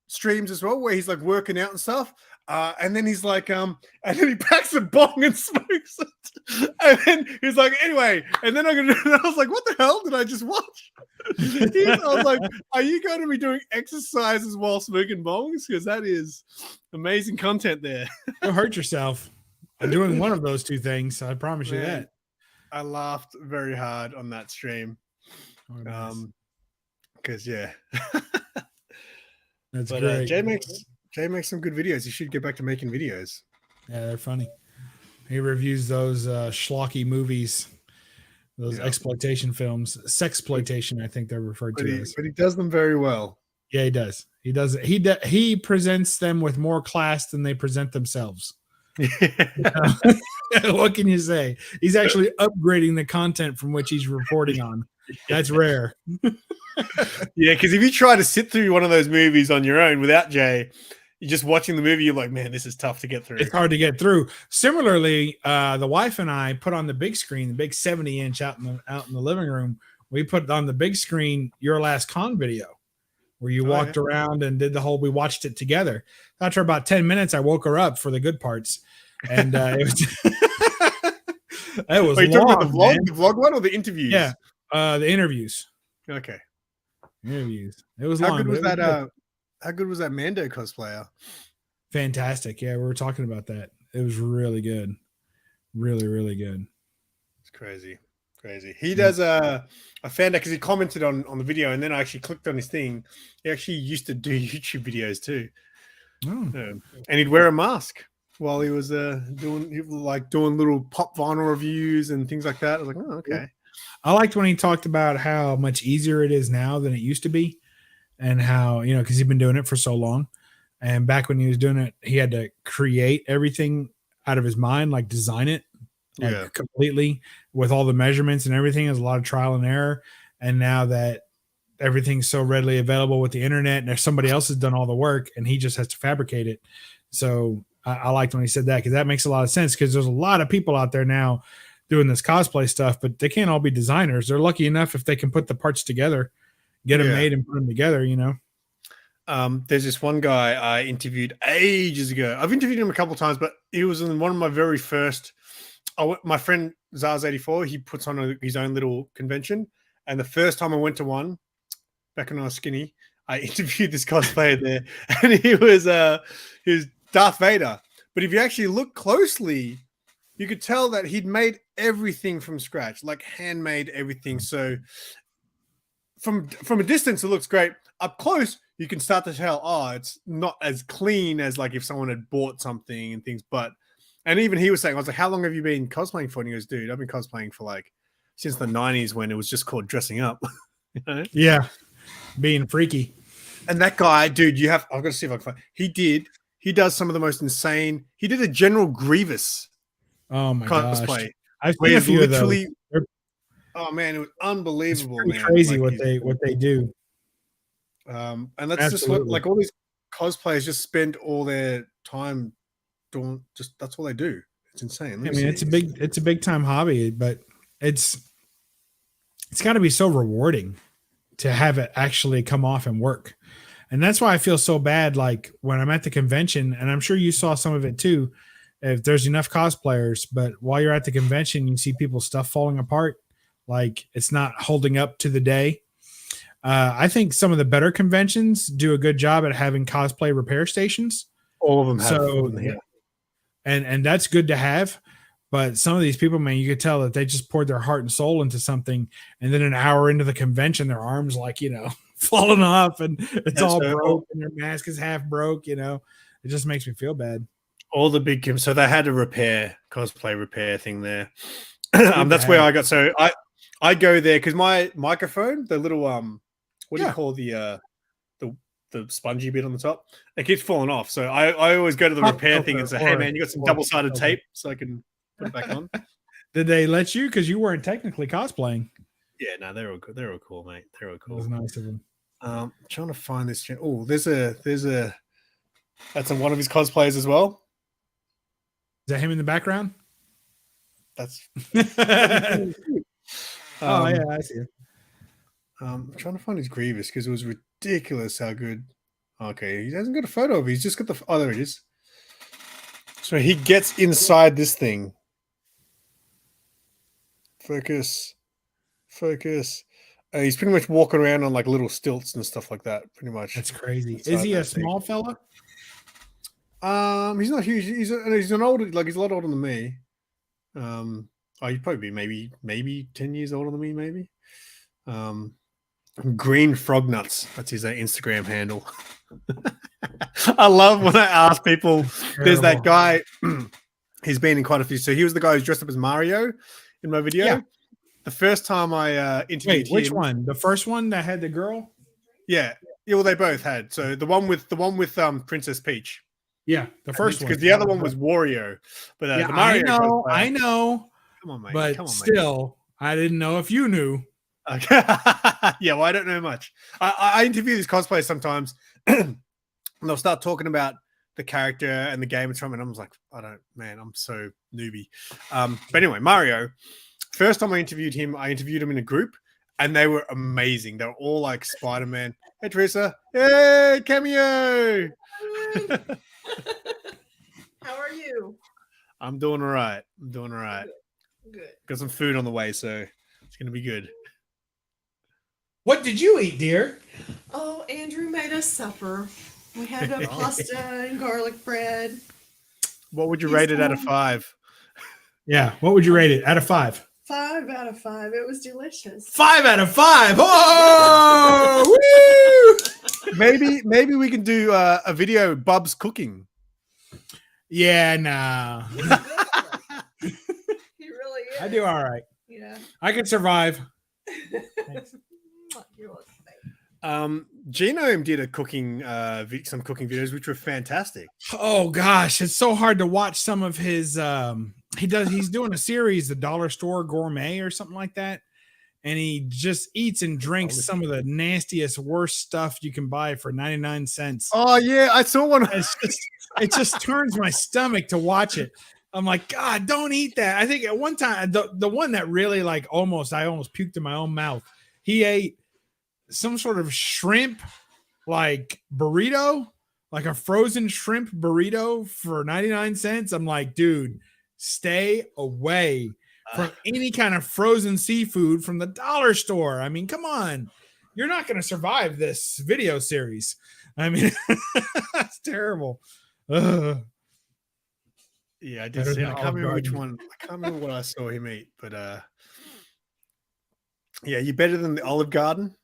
streams as well, where he's like working out and stuff. And then he's like, and then he packs a bong and smokes it. And then he's like, anyway, and then I was like, what the hell did I just watch? I was like, are you going to be doing exercises while smoking bongs? Because that is amazing content there. You'll hurt yourself doing one of those two things. I promise you that. I laughed very hard on that stream. Oh, nice. Because that's great. Jay makes some good videos. He should get back to making videos. Yeah, they're funny. He reviews those schlocky movies, those exploitation films, sexploitation, I think they're referred to as. But he does them very well. Yeah, he does. He does it. He presents them with more class than they present themselves. What can you say? He's actually upgrading the content from which he's reporting on. That's rare. Yeah, because if you try to sit through one of those movies on your own without Jay, you're just watching the movie, you're like, man, this is tough to get through. It's hard to get through. Similarly, the wife and I put on the big screen, the big 70-inch out in the living room. We put on the big screen Your Last Con video, where you walked around and did the whole. We watched it together. After about 10 minutes, I woke her up for the good parts, and it was. It was. Are you talking about the vlog one, or the interviews? Yeah, the interviews. Okay. Interviews. It was how long. Good was that? How good was that Mando cosplayer? Fantastic. Yeah, we were talking about that. It was really good. Really, really good. It's crazy. He does I found out because he commented on the video, and then I actually clicked on his thing. He actually used to do YouTube videos too. Oh. And he'd wear a mask while he was doing little pop vinyl reviews and things like that. I was like, oh, okay. I liked when he talked about how much easier it is now than it used to be, and how, because he's been doing it for so long. And back when he was doing it, he had to create everything out of his mind, like design it completely with all the measurements and everything. There's a lot of trial and error. And now that everything's so readily available with the internet, and there's somebody else has done all the work and he just has to fabricate it. So I liked when he said that, because that makes a lot of sense, because there's a lot of people out there now doing this cosplay stuff, but they can't all be designers. They're lucky enough if they can put the parts together, get them made and put them together, There's this one guy I interviewed ages ago. I've interviewed him a couple of times, but he was in one of my very first. My friend Zaz84, he puts on his own little convention, and the first time I went to one, back when I was skinny, I interviewed this cosplayer there, and he was Darth Vader. But if you actually look closely, you could tell that he'd made everything from scratch, like handmade everything. So from a distance, it looks great. Up close, you can start to tell, it's not as clean as like if someone had bought something and things. And even he was saying, I was like, how long have you been cosplaying for? And he goes, dude, I've been cosplaying for since the 90s, when it was just called dressing up. Yeah. Being freaky. And that guy, dude, I've got to see if I can find. He does some of the most insane. He did a General Grievous Oh my gosh. cosplay. I've Where seen a he's few of those. literally, They're- oh man, it was It's unbelievable, pretty man. crazy Like, what they do. and that's just what, Absolutely. like, all these cosplayers just spend all their time doing. Just that's all they do. It's insane. Let me I mean, see. it's a big time hobby, but it's got to be so rewarding to have it actually come off and work. And that's why I feel so bad. Like when I'm at the convention, and I'm sure you saw some of it too, if there's enough cosplayers, but while you're at the convention, you see people's stuff falling apart. Like it's not holding up to the day. I think some of the better conventions do a good job at having cosplay repair stations. All of them have So, them here. and that's good to have. But some of these people, man, you could tell that they just poured their heart and soul into something, and then an hour into the convention, their arms like falling off, and it's all broke, and their mask is half broke. It just makes me feel bad. All the big so they had a cosplay repair thing there. That's where I got. So I go there because my microphone, the little what do you call the spongy bit on the top? It keeps falling off. So I always go to the repair thing and say, "Hey man, you got some double-sided tape so I can put it back on." Did they let you? Because you weren't technically cosplaying. Yeah, no, they're all good. They're all cool, mate. They're all cool. It was nice of them. I'm trying to find this. Oh, there's a that's one of his cosplayers as well. Is that him in the background? That's oh yeah, I see it. I'm trying to find his Grievous because it was ridiculous how good. Okay, he hasn't got a photo of it. He's just got the. Oh, there it is. So he gets inside this thing. Focus. He's pretty much walking around on like little stilts and stuff like that. Pretty much. That's crazy. Is he a small fella? He's not huge. He's an older, like he's a lot older than me. He'd probably be maybe 10 years older than me, maybe. Green Frog Nuts. That's his Instagram handle. I love when I ask people. There's that guy. He's been in quite a few. So he was the guy who's dressed up as Mario in my video. Yeah. The first time I interviewed him. Which one? The first one that had the girl? Yeah. Well, they both had. So the one with Princess Peach. Yeah, the first one. Because the other one was Wario. But yeah, the Mario I know. Come on, mate. But still, I didn't know if you knew. Okay. Yeah, well, I don't know much. I interview these cosplayers sometimes, and they'll start talking about the character and the game and I'm like, I'm so newbie. But anyway, Mario. First time I interviewed him in a group, and they were amazing. They were all like Spider-Man. Hey, Teresa. Hey, cameo. How are you? I'm doing all right. Good. Got some food on the way, so it's going to be good. What did you eat, dear? Oh, Andrew made us supper. We had a pasta and garlic bread. What would you rate it out of 5? Yeah, what would you rate it out of 5? 5 out of 5. It was delicious. 5 out of 5. Oh, woo! Maybe we can do a video Bubs cooking. Yeah, no. He really is. I do all right. Yeah. I can survive. Genome did some cooking videos, which were fantastic. Oh gosh, it's so hard to watch some of his. He's doing a series, the Dollar Store Gourmet or something like that, and he just eats and drinks some of the nastiest, worst stuff you can buy for 99 cents. Oh yeah, I saw one. It just turns my stomach to watch it. I'm like, God, don't eat that. I think at one time, the one that really I almost puked in my own mouth. He ate some sort of shrimp burrito, like a frozen shrimp burrito for 99 cents. I'm like, dude, stay away from any kind of frozen seafood from the dollar store. I mean, come on. You're not going to survive this video series. I mean, that's terrible. Yeah, I did see. I can't remember which one. I can't remember what I saw him eat, but yeah, you better than the Olive Garden.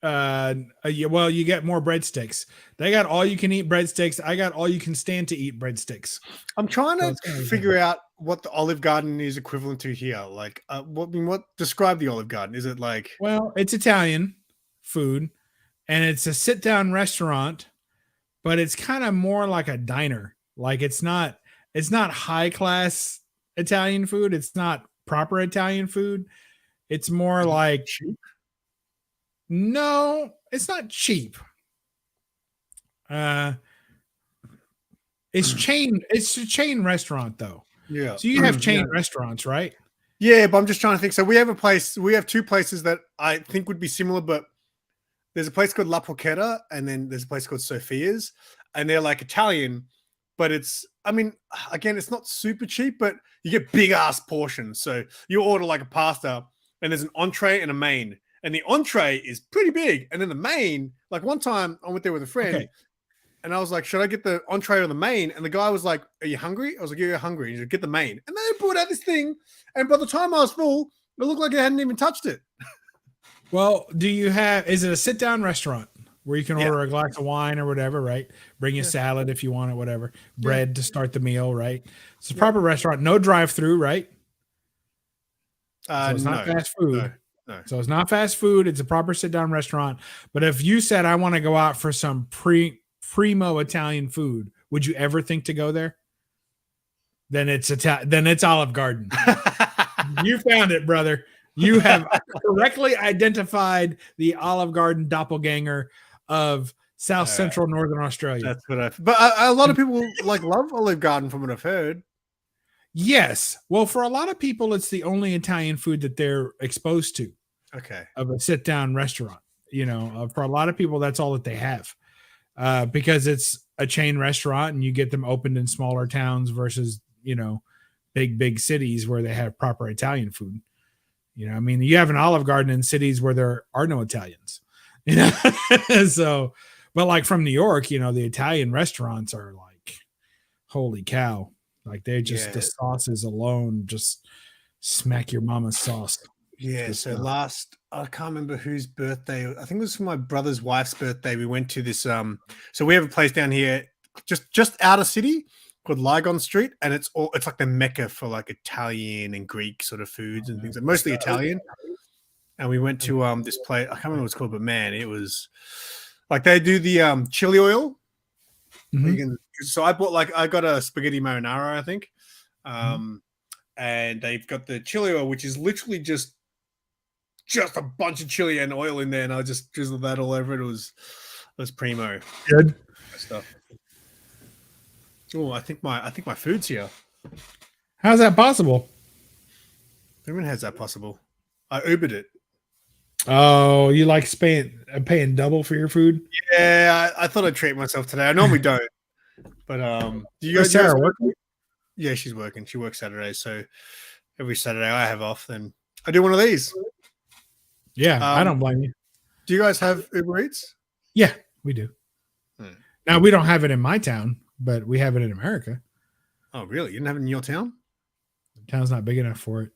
Yeah, well, you get more breadsticks. They got all you can eat breadsticks. I got all you can stand to eat breadsticks. I'm trying to figure out what the Olive Garden is equivalent to here. Like, what describe the Olive Garden? Is it like? Well, it's Italian food, and it's a sit-down restaurant, but it's kind of more like a diner. Like it's not it's not high class Italian food. It's not proper Italian food. It's more like cheap. No, it's not cheap. It's a chain restaurant though. Yeah. So you have chain restaurants, right? Yeah, but I'm just trying to think. So we have two places that I think would be similar, but there's a place called La Porchetta and then there's a place called Sophia's, and they're like Italian, but again, it's not super cheap, but you get big ass portions. So you order like a pasta and there's an entree and a main. And the entree is pretty big. And then the main, like one time I went there with a friend and I was like, should I get the entree or the main? And the guy was like, are you hungry? I was like, yeah, you're hungry. He said, get the main. And then they brought out this thing. And by the time I was full, it looked like I hadn't even touched it. Well, is it a sit down restaurant where you can order a glass of wine or whatever, right? Bring you salad if you want it, whatever. Bread to start the meal, right? It's a proper restaurant. No drive through, right? So it's not fast food. No. So it's not fast food. It's a proper sit down restaurant. But if you said, I want to go out for some primo Italian food, would you ever think to go there? Then it's Olive Garden. You found it, brother. You have correctly identified the Olive Garden doppelganger of South Central Northern Australia. That's what but a lot of people love Olive Garden from what I've heard. Yes. Well, for a lot of people, it's the only Italian food that they're exposed to. Okay. Of a sit down restaurant, for a lot of people, that's all that they have, because it's a chain restaurant and you get them opened in smaller towns versus, big cities where they have proper Italian food. You have an Olive Garden in cities where there are no Italians, so, but like from New York, the Italian restaurants are like, holy cow. Like they just, the sauces alone, just smack your mama's sauce. Yeah, so I can't remember whose birthday. I think it was for my brother's wife's birthday. We went to this. So we have a place down here, just out of city, called Lygon Street, and it's like the mecca for like Italian and Greek sort of foods and things. Mostly Italian. And we went to this place. I can't remember what it's called, but man, it was like they do the chili oil. Mm-hmm. So I got a spaghetti marinara, I think, and they've got the chili oil, which is literally just a bunch of chili and oil in there, and I just drizzled that all over it. It was primo. Good stuff. Oh, I think my food's here. How's that possible? When has that possible? I Ubered it. Oh, you like paying double for your food? Yeah, I thought I'd treat myself today. I normally don't, but do you guys? Sarah working? Yeah, she's working. She works Saturdays, so every Saturday I have off. Then I do one of these. Yeah, I don't blame you. Do you guys have Uber Eats? Yeah, we do. Now, we don't have it in my town, but we have it in America. Oh, really? You didn't have it in your town? The town's not big enough for it.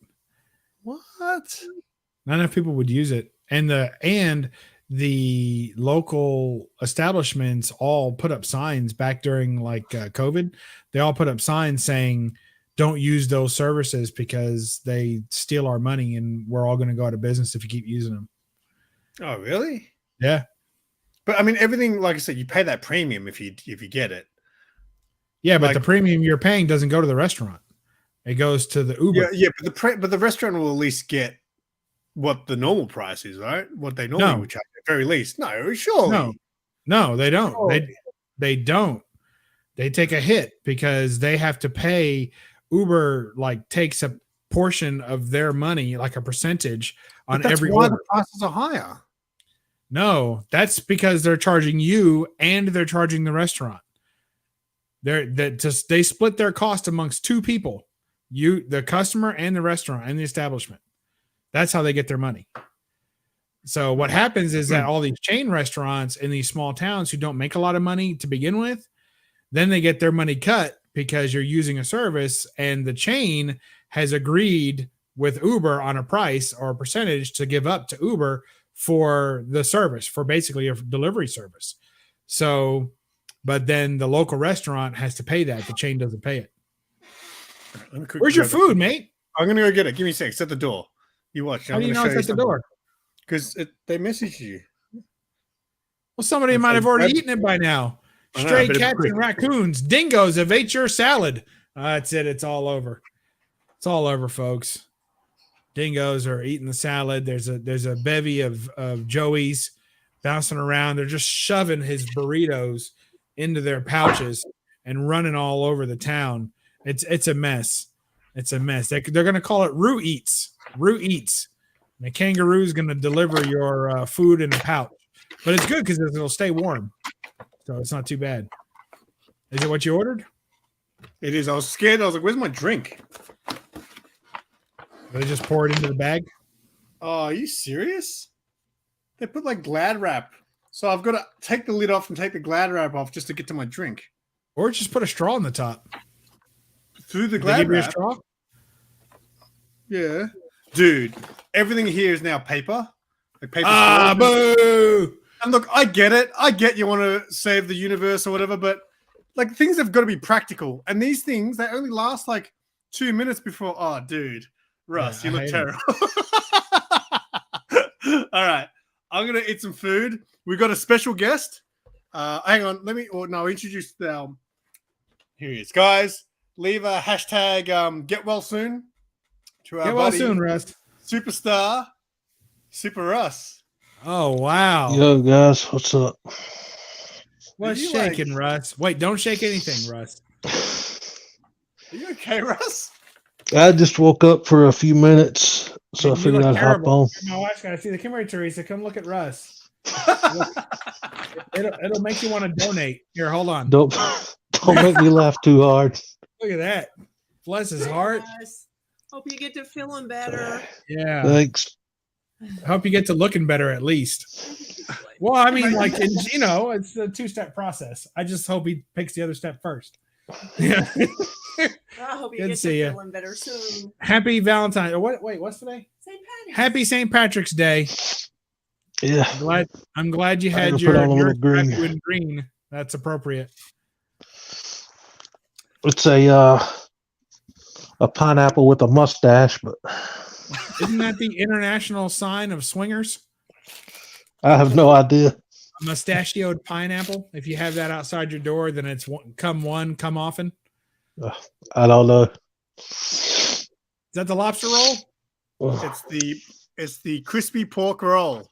What? Not enough people would use it. And the local establishments all put up signs back during COVID. They all put up signs saying, don't use those services because they steal our money and we're all going to go out of business if you keep using them. Oh, really? Yeah. But everything, like I said, you pay that premium if you get it. Yeah, but the premium you're paying doesn't go to the restaurant. It goes to the Uber. Yeah, but the restaurant will at least get what the normal price is, right? What they normally would charge at very least. No, surely. No, they don't. Surely. They don't. They take a hit because they have to pay. Uber takes a portion of their money, like a percentage on every order. The prices are higher. No, that's because they're charging you and they're charging the restaurant. They split their cost amongst two people, the customer and the restaurant and the establishment. That's how they get their money. So what happens is that all these chain restaurants in these small towns who don't make a lot of money to begin with, then they get their money cut because you're using a service and the chain has agreed with Uber on a price or a percentage to give up to Uber for the service, for basically a delivery service. So, but then the local restaurant has to pay that. The chain doesn't pay it. Where's your food, mate? I'm going to go get it. Give me a sec. It's at the door. You watch. How do you know it's at the door? Because they messaged you. Well, somebody might have already eaten it by now. Stray cats and raccoons, dingoes have ate your salad. That's it. It's all over. It's all over, folks. Dingoes are eating the salad. There's a bevy of Joeys bouncing around. They're just shoving his burritos into their pouches and running all over the town. It's a mess. It's a mess. They're going to call it Roo Eats. Roo Eats. And the kangaroo's going to deliver your food in a pouch. But it's good because it'll stay warm. So it's not too bad. Is it what you ordered? It is. I was scared. I was like, where's my drink? They just pour it into the bag? Oh, are you serious? They put like Glad wrap. So I've got to take the lid off and take the Glad wrap off just to get to my drink. Or just put a straw on the top. Through the Did they Glad give you a wrap? straw? Yeah. Dude, everything here is now paper. Like paper. Ah, straws. boo! And look, I get it. I get you want to save the universe or whatever, but like things have got to be practical. And these things, they only last like 2 minutes before. Oh, dude. Russ, Yeah, you I look hate terrible. All right. I'm going to eat some food. We've got a special guest. Hang on. Introduce the. Here he is. Guys, leave a hashtag get well soon to our Get well buddy, soon, Russ. superstar, Superrus. Oh, wow. Yo, guys, what's up? What's you shaking, like- Russ? Wait, don't shake anything, Russ. Are you okay, Russ? I just woke up for a few minutes, so You I figured look I'd hop terrible. on. My wife's got to see the camera, Teresa. Come look at Russ. It'll make you want to donate. Here, hold on. Don't make me laugh too hard. Look at that. Bless his heart. Yes. Hope you get to feeling better. Yeah. Thanks. I hope you get to looking better at least. Well, I mean, like, it's a two-step process. I just hope he picks the other step first. Yeah. I hope you Good to get see to ya. feeling better soon. Happy Valentine's. Wait, what's today? St. Patty's. Happy St. Patrick's Day. Yeah, I'm glad you I had gotta your put on a little yours green. wrapped in green. That's appropriate. it's a pineapple with a mustache, but Isn't that the international sign of swingers? I have no idea. A mustachioed pineapple. If you have that outside your door, then it's come often. I don't know. Is that the lobster roll? It's the crispy pork roll,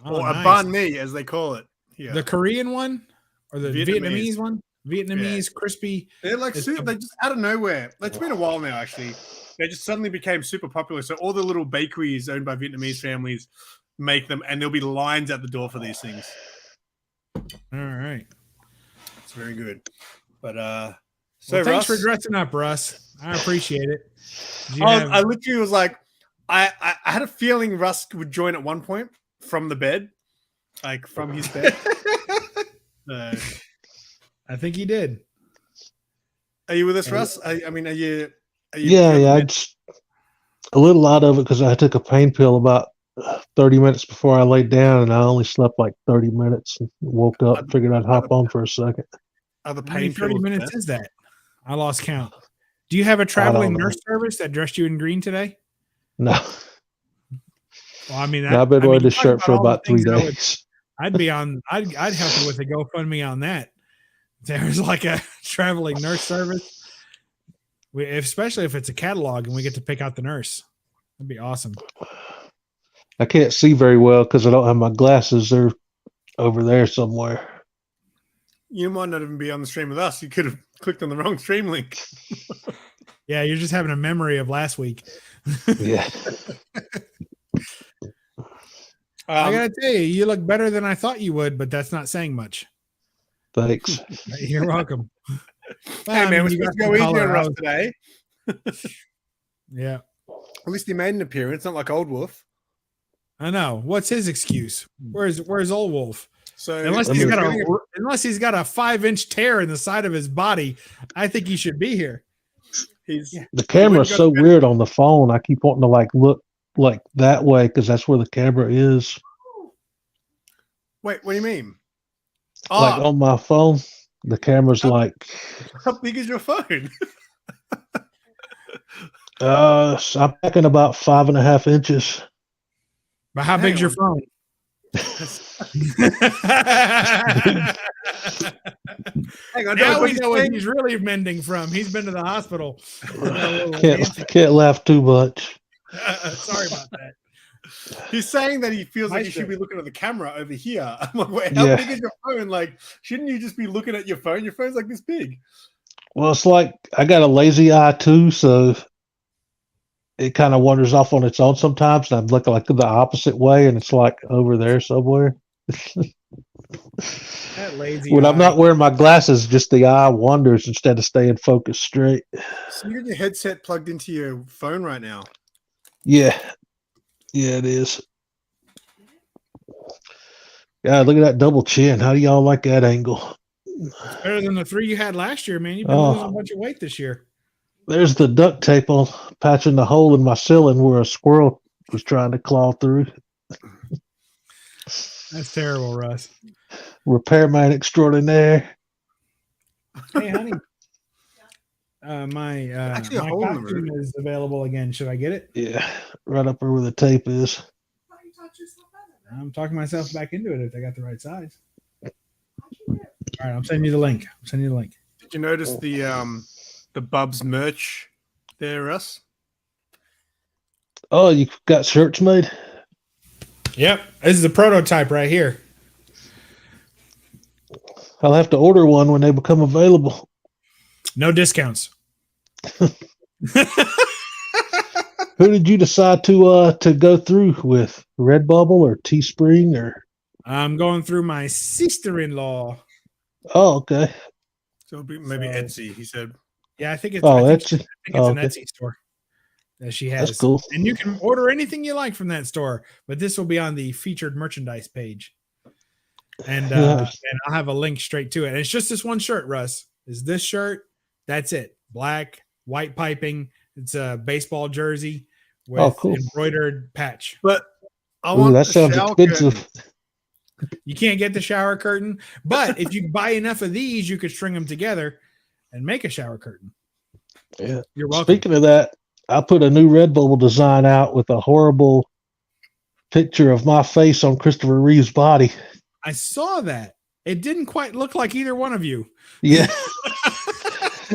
Oh, or nice. a banh mi as they call it. Yeah, The Korean one or the Vietnamese. Vietnamese one? Vietnamese crispy. they're like it's they just out of nowhere. It's been a while now, actually. They just suddenly became super popular. So all the little bakeries owned by Vietnamese families make them, and there'll be lines at the door for these things. All right. It's very good. But so Well, thanks Russ, for dressing up, Russ. I appreciate it. Did you I have- literally was like, I had a feeling Russ would join at one point from the bed, like from his bed. I think he did. Are you with us, Russ? I mean, are you Yeah. I just a little out of it because I took a pain pill about 30 minutes before I laid down, and I only slept like 30 minutes. And woke up, and figured I'd hop on for a second. Other How many pain 30 pills, minutes man? is that? I lost count. Do you have a traveling know. nurse service that dressed you in green today? No, Well, I mean, I've been wearing you this talk shirt for all the about 3 things that I would- days. I'd help you with a GoFundMe on that. There's like a traveling nurse service, especially if it's a catalog and we get to pick out the nurse. That'd be awesome. I can't see very well because I don't have my glasses. They're over there somewhere. You might not even be on the stream with us. You could have clicked on the wrong stream link. Yeah, you're just having a memory of last week. Yeah. I gotta tell you, you look better than I thought you would, but that's not saying much. Thanks. You're welcome. Hey man, we're you supposed to got go some easy on color. Russ today. Yeah, At least he made an appearance, not like Oldwolf. I know. What's his excuse? Where's Oldwolf? So Unless he's got a 5-inch tear in the side of his body, I think he should be here. he's The camera's got so the- weird on the phone. I keep wanting to like look like that way because that's where the camera is. wait. What do you mean? Like on my phone, the camera's Oh. like How big is your phone? I'm packing about 5.5 inches. But how Hang big's your on. phone? Hang on, Now what we he's know what saying- he's really mending from. He's been to the hospital. Can't laugh too much. Sorry about that. He's saying that he feels like he Maestro. should be looking at the camera over here. I'm like, wait, how Yeah. big is your phone? Like, shouldn't you just be looking at your phone? Your phone's like this big. Well, it's like I got a lazy eye too, so it kind of wanders off on its own sometimes, and I'm looking like the opposite way, and it's like over there somewhere. That lazy When I'm eye. not wearing my glasses, just the eye wanders instead of staying focused straight. So you got your headset plugged into your phone right now. Yeah, it is. God, look at that double chin. How do y'all like that angle? Better than the 3 you had last year, man. You've been Oh. losing a bunch of weight this year. There's the duct tape on patching the hole in my ceiling where a squirrel was trying to claw through. That's terrible, Russ. Repairman extraordinaire. Hey, honey. My Actually a my hole in the costume is available again. Should I get it? Yeah, right up there where the tape is. I'm talking myself back into it if I got the right size. All right, I'm sending you the link. Did you notice the Bubs merch there, Russ? Oh, you got shirts made? Yep, this is a prototype right here. I'll have to order one when they become available. No discounts. Who did you decide to go through with? Redbubble or Teespring or? I'm going through my sister-in-law. Oh, okay. So it'll be maybe So- Etsy, he said. Yeah, I think it's. Oh, I think that's I think it's oh, an okay. Etsy store that she has. That's cool. And you can order anything you like from that store, but this will be on the featured merchandise page. And Nice. and I'll have a link straight to it. And it's just this one shirt, Russ. Is this shirt? That's it. Black, white piping. It's a baseball jersey with Oh, cool. embroidered patch. But I Ooh, want that the sounds shower expensive. curtain. You can't get the shower curtain, but if you buy enough of these, you could string them together and make a shower curtain. Yeah. You're welcome. Speaking of that, I put a new Redbubble design out with a horrible picture of my face on Christopher Reeve's body. I saw that. It didn't quite look like either one of you. Yeah.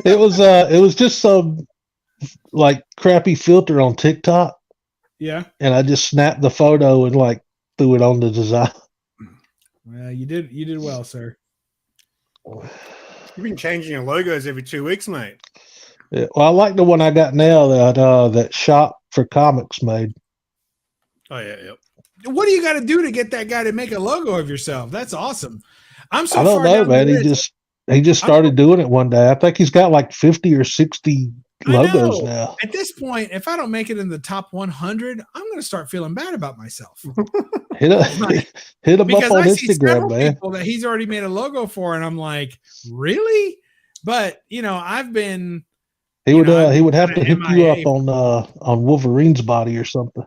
It was just some like crappy filter on TikTok, Yeah. and I just snapped the photo and like threw it on the design. Well, you did well, sir. You've been changing your logos every 2 weeks, mate. Yeah, well, I like the one I got now that Shop for Comics made. Oh yeah. What do you got to do to get that guy to make a logo of yourself? That's awesome. I'm so I don't far know, down man. the He list. just started doing it one day. I think he's got like 50 or 60 I logos know. now. At this point, if I don't make it in the top 100, I'm going to start feeling bad about myself Hit him up because on I see Instagram, several man. people that he's already made a logo for, and I'm like, really? But I've been. He would have to kinda hook you up MIA. on Wolverine's body or something.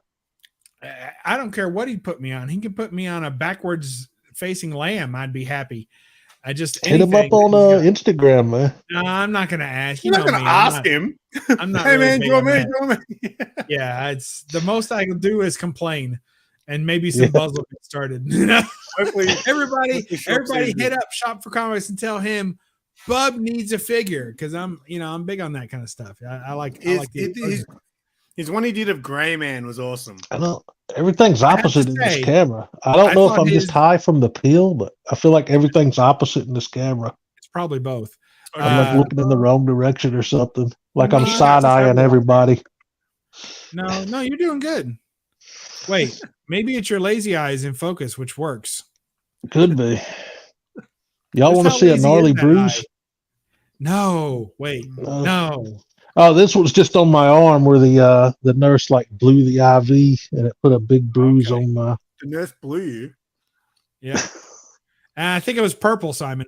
I don't care what he put me on. He can put me on a backwards facing lamb. I'd be happy. I just Hit him up on Instagram, man. No, I'm not going to ask. You're not going to ask him. I'm not. Hey really man, big draw on me, that. draw me. Yeah, it's the most I can do is complain, and maybe some buzz will get started. Hopefully, everybody Shop's hit up Shop for Comics and tell him Bub needs a figure because I'm big on that kind of stuff. I like his one he did of Gray Man was awesome. I know everything's opposite in this say, camera. I don't know if thought I'm just high from the peel, but I feel like everything's opposite in this camera. It's probably both. I'm like looking in the wrong direction or something. Like I'm No, side eyeing everybody. No, you're doing good. Wait, maybe it's your lazy eyes in focus, which works. Could be. Y'all Just want to how see a lazy gnarly is that bruise? eye? No, wait, no. Oh, this was just on my arm where the nurse like blew the IV and it put a big bruise on my. The nurse blew you. Yeah, I think it was purple, Simon.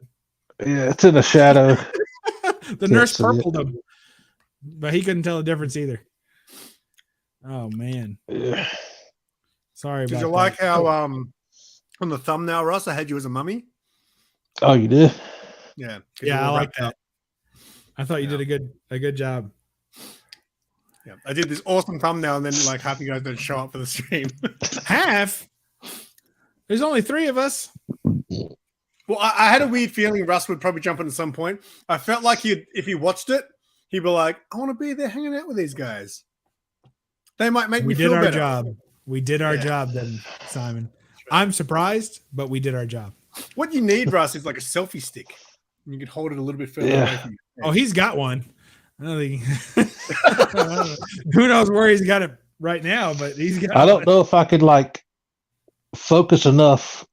Yeah, it's in the shadow. The nurse see it. purpled him, but he couldn't tell the difference either. Oh man, Yeah. sorry about Did you that. like how on the thumbnail, Russ, I had you as a mummy? Oh, you did? Yeah. Yeah, I like that. I thought you did a good job. Yeah, I did this awesome thumbnail, and then like half you guys don't show up for the stream. Half. There's only 3 of us. Well, I had a weird feeling Russ would probably jump in at some point. I felt like if he watched it, he'd be like, I want to be there hanging out with these guys. They might make me feel better. We did our job. We did our job then, Simon. I'm surprised, but we did our job. What you need, Russ, is like a selfie stick. You can hold it a little bit further away from you. Oh, he's got one. I don't think who knows where he's got it right now, but he's got I don't know if I could like focus enough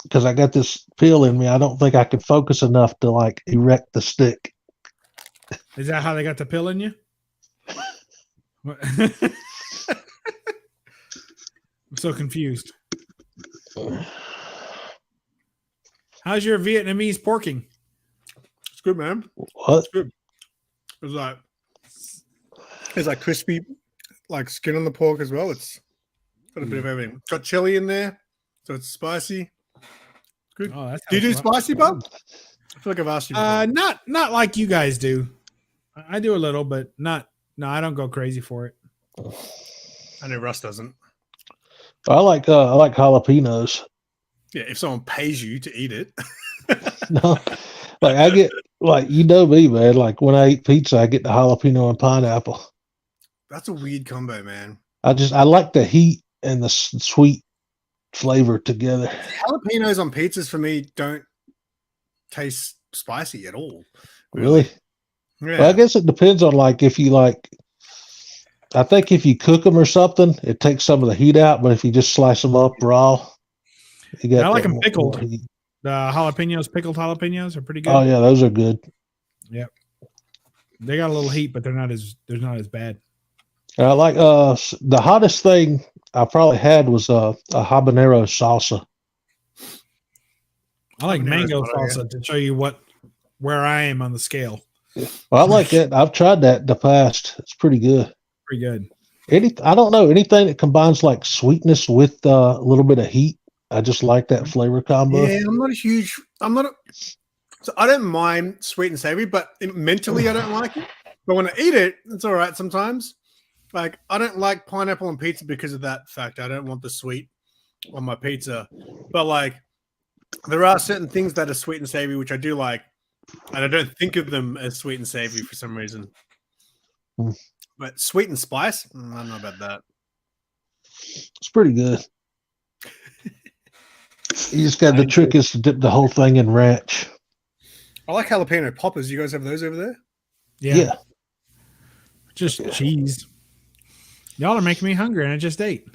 because I got this pill in me. I don't think I could focus enough to like erect the stick. Is that how they got the pill in you? I'm so confused. How's your Vietnamese porking? It's good, man. What? It's good. It's like crispy, like skin on the pork as well. It's got a bit of everything. It's got chili in there, so it's spicy. Good. Oh, do you do spicy, Bub? I feel like I've asked you before. Not like you guys do. I do a little, but not. No, I don't go crazy for it. I know Russ doesn't. I like jalapenos. Yeah, if someone pays you to eat it. No, like I get like me, man. Like when I eat pizza, I get the jalapeno and pineapple. That's a weird combo, man. I like the heat and the sweet flavor together. Jalapenos on pizzas for me don't taste spicy at all. Really? Yeah. Well, I guess it depends on like if you like. I think if you cook them or something, it takes some of the heat out. But if you just slice them up raw, you got. I like them pickled. The pickled jalapenos are pretty good. Oh yeah, those are good. Yep. They got a little heat, but they're not as bad. I like the hottest thing I probably had was a habanero salsa. I like mango salsa to show you where I am on the scale. Well, I like that. I've tried that in the past. It's pretty good. Pretty good. I don't know anything that combines like sweetness with a little bit of heat. I just like that flavor combo. Yeah, so I don't mind sweet and savory, but mentally I don't like it. But when I eat it, it's all right sometimes. Like I don't like pineapple on pizza because of that fact. I don't want the sweet on my pizza. But like there are certain things that are sweet and savory which I do like, and I don't think of them as sweet and savory for some reason. But sweet and spice, I don't know about that. It's pretty good. You just got the trick is to dip the whole thing in ranch. I like jalapeno poppers. You guys have those over there? Yeah. Just cheese. Y'all are making me hungry, and I just ate.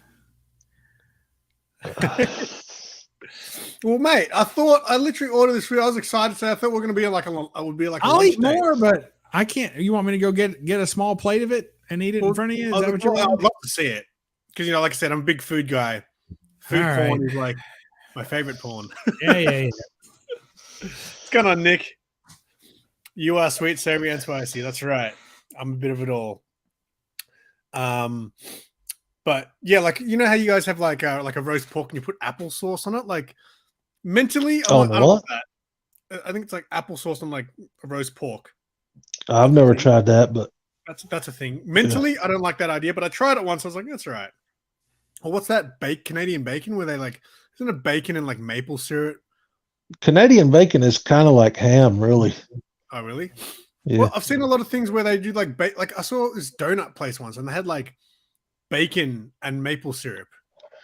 Well, mate, I literally ordered this food. I was excited, so I thought we're going to be like I'll eat more, but I can't. You want me to go get a small plate of it and eat it in front of you? Is that what you want? I'd love to see it because like I said, I'm a big food guy. Food porn is like my favorite porn. Yeah. What's going on, Nick? You are sweet, savory, and spicy. That's right. I'm a bit of it all. But yeah, like you know how you guys have like a roast pork and you put applesauce on it. Like mentally, I don't want that. I think it's like applesauce on like a roast pork. I've never tried that, but that's a thing. Mentally, I don't like that idea. But I tried it once. I was like, that's all right. Well, what's that Canadian bacon where they like isn't it bacon and like maple syrup? Canadian bacon is kind of like ham, really. Oh, really? Yeah. Well, I've seen a lot of things where they do like like I saw this donut place once and they had like bacon and maple syrup.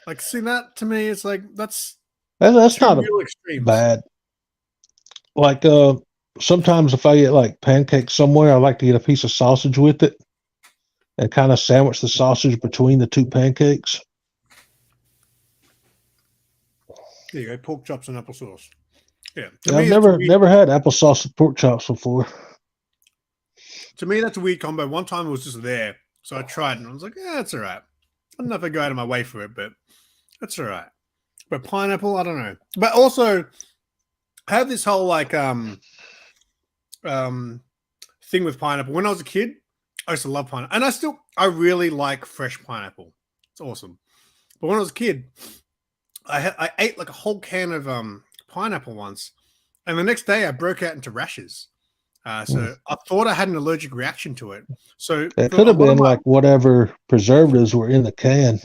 Like, see that to me, it's like that's not real extremes. Bad. Like sometimes if I get like pancakes somewhere, I like to get a piece of sausage with it and kind of sandwich the sausage between the two pancakes. There you go, pork chops and applesauce. Yeah, I've never had applesauce with pork chops before. To me, that's a weird combo. One time it was just there, so I tried and I was like, yeah, that's all right. I don't know if I go out of my way for it, but that's all right. But pineapple, I don't know. But also, I have this whole like thing with pineapple. When I was a kid, I used to love pineapple, and I really like fresh pineapple. It's awesome. But when I was a kid, I ate like a whole can of pineapple once, and the next day I broke out into rashes. So I thought I had an allergic reaction to it. So it could have been like whatever preservatives were in the can.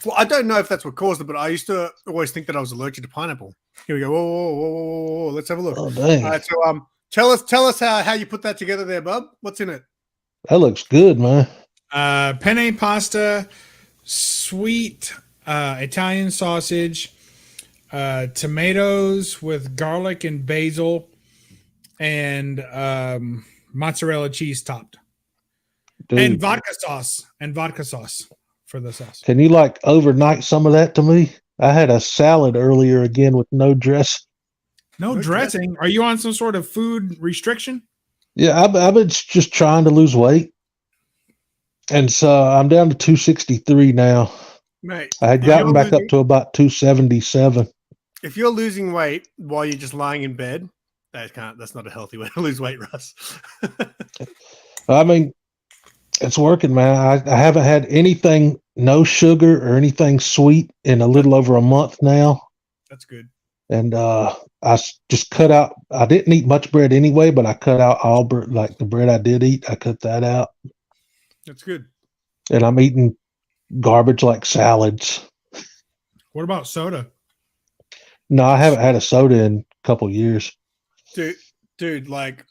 Well, I don't know if that's what caused it, but I used to always think that I was allergic to pineapple. Here we go. Whoa. Let's have a look. Oh, dang. All right, so tell us how you put that together there, bub. What's in it? That looks good, man. Penne pasta, sweet Italian sausage, tomatoes with garlic and basil, and mozzarella cheese topped. Dude, And vodka sauce for the sauce. can you like overnight some of that to me? I had a salad earlier again with no dress. No dressing. Are you on some sort of food restriction? Yeah, I've been just trying to lose weight. And so I'm down to 263 now. Mate, I had gotten back up to about 277. if you're losing weight while you're just lying in bed, that's not a healthy way to lose weight, Russ. I mean, it's working, man. I haven't had anything, no sugar or anything sweet in a little over a month now. That's good. And just cut out. I didn't eat much bread anyway, but I cut out all bread, like the bread I did eat. I cut that out. That's good. And I'm eating garbage like salads. What about soda? No, I haven't had a soda in a couple of years. Dude, like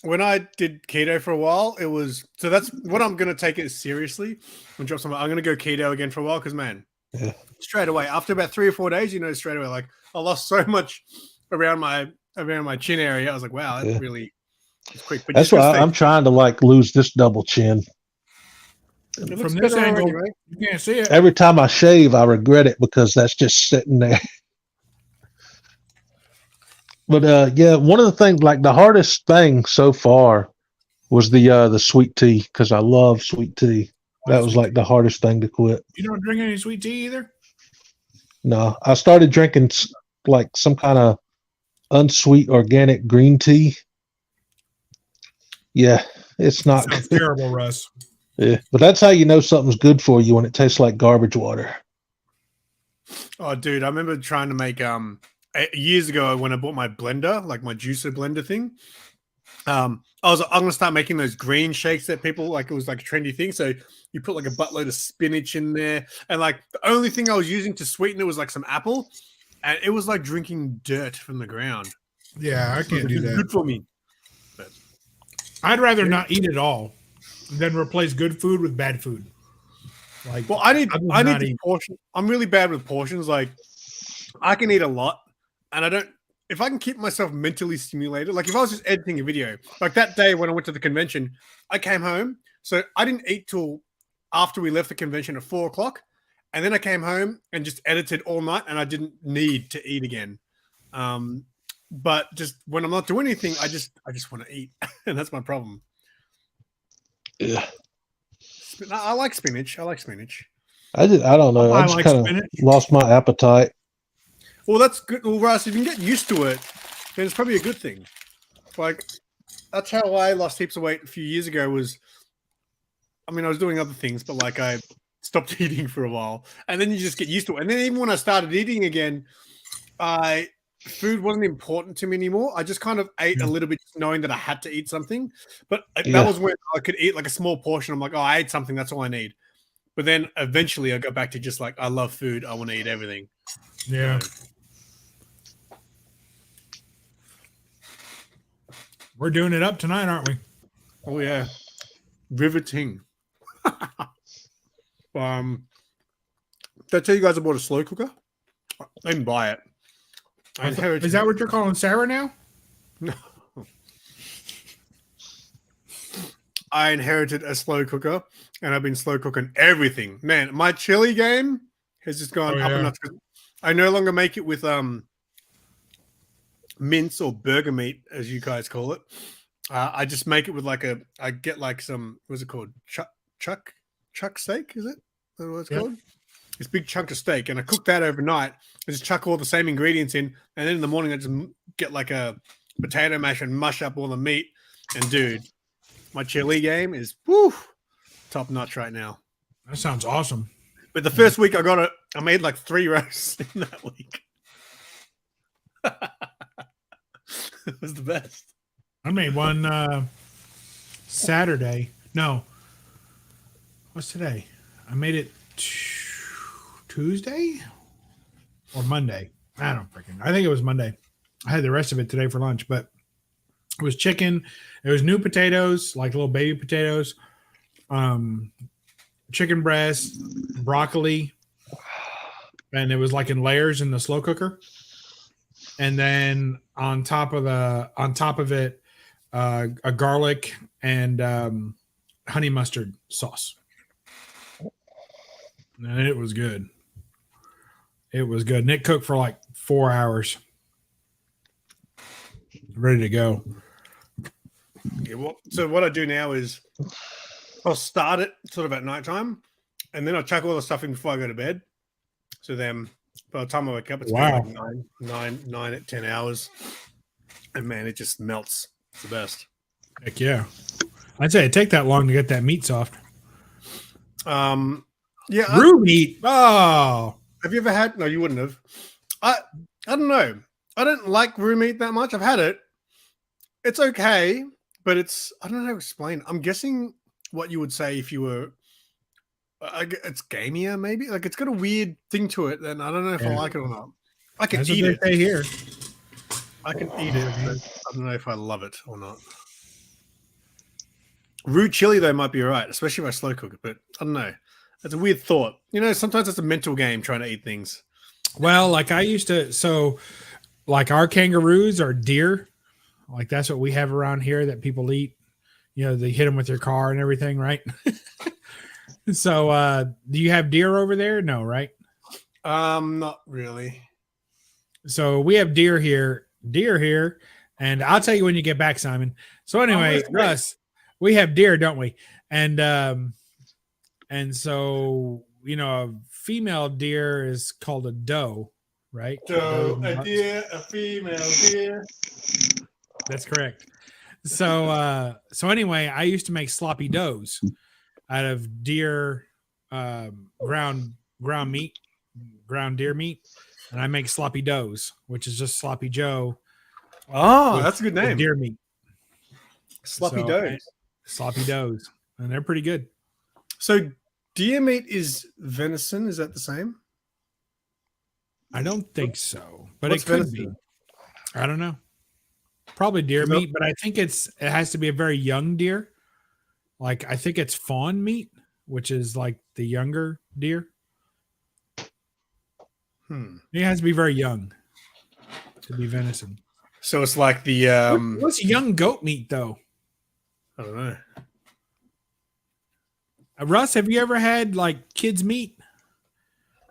when I did keto for a while, it was so that's what I'm gonna take it seriously. I'm gonna go keto again for a while because man, Yeah. straight away after about 3 or 4 days, straight away, like I lost so much around my chin area. I was like, wow, that's really quick. But That's why I'm trying to like lose this double chin. From this angle, right? you can't see it. Every time I shave, I regret it because that's just sitting there. But yeah, one of the things, like the hardest thing so far was the sweet tea because I love sweet tea. That was like the hardest thing to quit. You don't drink any sweet tea either? No, I started drinking like some kind of unsweet organic green tea. Yeah, it's not Sounds good. terrible, Russ. Yeah, but that's how you know something's good for you when it tastes like garbage water. Oh, dude, I remember trying to make years ago when I bought my blender, like my juicer blender thing. I'm gonna start making those green shakes that people like. It was like a trendy thing. So you put like a buttload of spinach in there, and like the only thing I was using to sweeten it was like some apple, and it was like drinking dirt from the ground. Yeah, I can't do that. Good for me. But I'd rather not eat at all than replace good food with bad food. Like, well, I need not the eat. portion. I'm really bad with portions. Like I can eat a lot, and I don't. If I can keep myself mentally stimulated, like if I was just editing a video, like that day when I went to the convention, I came home. So I didn't eat till after we left the convention at 4 o'clock. And then I came home and just edited all night and I didn't need to eat again. But just when I'm not doing anything, I just want to eat. And that's my problem. Yeah. I like spinach. I like spinach. I don't know. I I just like kind spinach. of lost my appetite. Well, that's good. Well, Russ, if you can get used to it, then it's probably a good thing. Like, that's how I lost heaps of weight a few years ago I was doing other things, but like I stopped eating for a while. And then you just get used to it. And then even when I started eating again, food wasn't important to me anymore. I just kind of ate a little bit knowing that I had to eat something. But that was when I could eat like a small portion. I'm like, oh, I ate something. That's all I need. But then eventually I got back to just like, I love food. I want to eat everything. Yeah. We're doing it up tonight, aren't we? Oh yeah, riveting. Did I tell you guys I bought a slow cooker? I didn't buy it. Is that what you're calling Sarah now? No. I inherited a slow cooker, and I've been slow cooking everything. Man, my chili game has just gone up a notch. I no longer make it with mince or burger meat, as you guys call it. I just make it with I get like some, what's it called? Chuck steak, is it? Is that what it's called? This big chunk of steak, and I cook that overnight. I just chuck all the same ingredients in, and then in the morning I just get like a potato mash and mush up all the meat. And dude, my chili game is top notch right now. That sounds awesome. But the first week I made like 3 roasts in that week. It was the best. I made one Saturday. No. What's today? I made it Tuesday or Monday. I think it was Monday. I had the rest of it today for lunch, but it was chicken. It was new potatoes, like little baby potatoes, chicken breast, broccoli, and it was like in layers in the slow cooker. And then on top of it, a garlic and honey mustard sauce. And it was good. It was good. And it cooked for like 4 hours. Ready to go. Yeah, well, so what I do now is I'll start it sort of at nighttime, and then I'll chuck all the stuff in before I go to bed. So then by the time I wake up, it's been like 9 at 10 hours. And man, it just melts. It's the best. Heck yeah. I'd say it take that long to get that meat soft. Yeah. Roux meat. Oh. Have you ever had? No, you wouldn't have. I don't know. I don't like roux meat that much. I've had it. It's okay, but it's, I don't know how to explain. I'm guessing what you would say if you were, it's gamier maybe. Like it's got a weird thing to it, and I don't know if I like it or not. I can eat it. Here. I can eat it, but I don't know if I love it or not. Roux chili though might be all right, especially if I slow cook it. But I don't know. It's a weird thought. You know, sometimes it's a mental game trying to eat things. Well, like I used to, so like our kangaroos are deer. Like that's what we have around here that people eat. You know, they hit them with your car and everything, right? So, do you have deer over there? No, right? Not really. So we have deer here, and I'll tell you when you get back, Simon. So anyway, Russ, we have deer, don't we? And so you know, a female deer is called a doe, right? So a deer, a female deer. That's correct. So anyway, I used to make sloppy doughs out of deer, ground deer meat, and I make sloppy doughs, which is just sloppy Joe. Oh, that's a good name. Deer meat. Sloppy doughs. Sloppy doughs, and they're pretty good. So deer meat is venison. Is that the same? I don't think so, but What's it could venison? be. I don't know. Probably deer meat, but I think it has to be a very young deer. Like I think it's fawn meat, which is like the younger deer. It has to be very young to be venison. So it's like the what's young goat meat though? I don't know. Russ, have you ever had like kids meat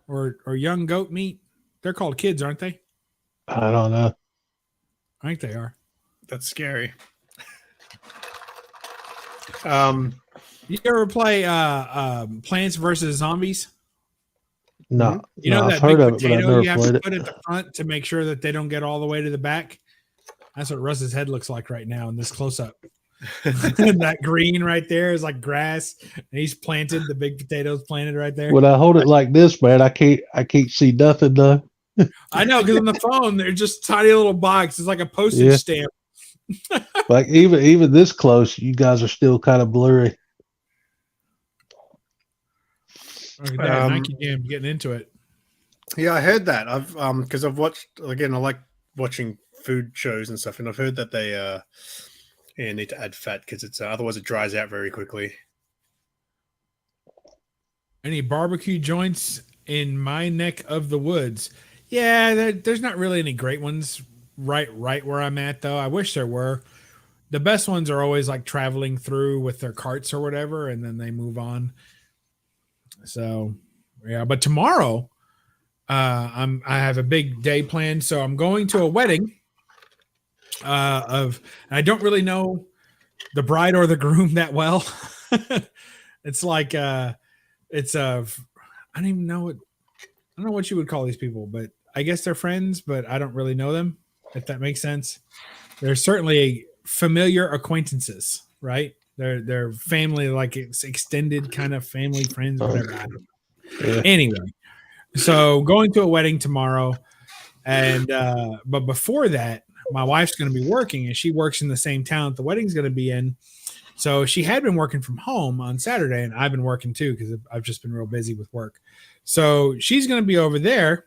or young goat meat? They're called kids, aren't they? I don't know. I think they are. That's scary. You ever play Plants vs. Zombies? No, You know I've that heard big of it, but I've potato never you have played to it. put at the front to make sure that they don't get all the way to the back? That's what Russ's head looks like right now in this close-up. That green right there is like grass, and he's planted. The big potatoes planted right there. When I hold it like this, man, I can't see nothing though. I know, because on the phone they're just tiny little box. It's like a postage stamp. Like even this close, you guys are still kind of blurry. Look at that, Nike Jam getting into it. Yeah, I heard that. I've because I've watched, again, I like watching food shows and stuff, and I've heard that they need to add fat because it's otherwise it dries out very quickly. Any barbecue joints in my neck of the woods? Yeah, there's not really any great ones right where I'm at, though. I wish there were. The best ones are always like traveling through with their carts or whatever, and then they move on. So, yeah. But tomorrow, I have a big day planned. So I'm going to a wedding. I don't really know the bride or the groom that well. It's like I don't even know I don't know what you would call these people, but I guess they're friends, but I don't really know them, if that makes sense. They're certainly familiar acquaintances, right? They're family, like it's extended kind of family, friends, whatever. I don't know. Yeah. Anyway, so going to a wedding tomorrow, and but before that, my wife's going to be working, and she works in the same town that the wedding's going to be in. So she had been working from home on Saturday, and I've been working too because I've just been real busy with work. So she's going to be over there,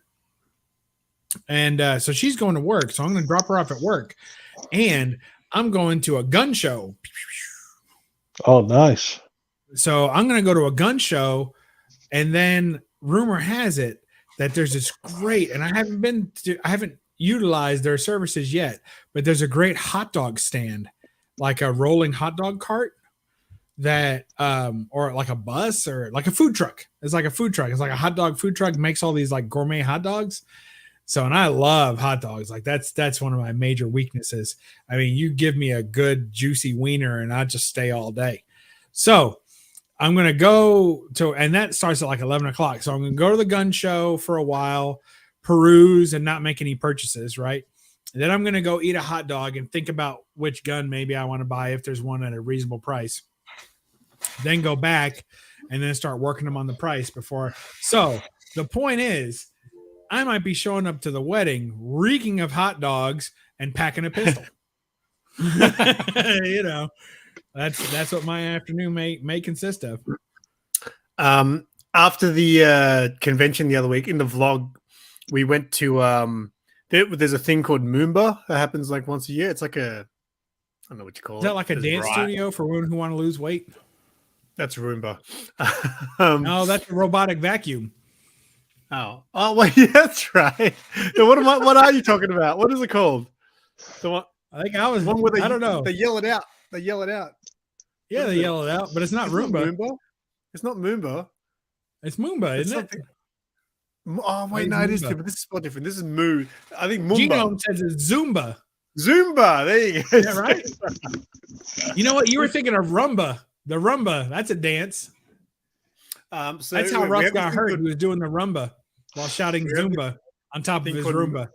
and so she's going to work. So I'm going to drop her off at work, and I'm going to a gun show. Oh, nice. So I'm going to go to a gun show, and then rumor has it that there's this great, and I haven't utilized their services yet, but there's a great hot dog stand, like a rolling hot dog cart that, or like a bus or like a food truck. It's like a food truck. It's like a hot dog food truck, makes all these like gourmet hot dogs. So, and I love hot dogs. Like that's one of my major weaknesses. I mean, you give me a good juicy wiener and I just stay all day. So I'm going to go to, and that starts at like 11 o'clock. So I'm going to go to the gun show for a while, peruse and not make any purchases. Right. And then I'm going to go eat a hot dog and think about which gun maybe I want to buy if there's one at a reasonable price. Then go back and then start working them on the price before. So the point is, I might be showing up to the wedding reeking of hot dogs and packing a pistol. You know, that's what my afternoon may consist of. After the convention the other week, in the vlog, we went to there's a thing called Moomba that happens like once a year. It's like I don't know what you call it. Is that like a dance studio for women who want to lose weight? That's Roomba. No, that's a robotic vacuum. Oh, well, yeah, that's right. So what are you talking about? What is it called? The one, I think I was. one where I don't know. They yell it out. They yell it out. Yeah, they yell it out, but it's not Roomba. It's not Moomba. It's Moomba, isn't it? Oh wait, no, it is different. This is spelled different. This is Moo. I think Moomba. Genome says it's Zumba. Zumba. There you go. Yeah, right. You know what? You were thinking of Rumba. The Rumba. That's a dance. So that's how Russ got hurt. He was doing the Rumba while shouting Zumba on top of his Roomba.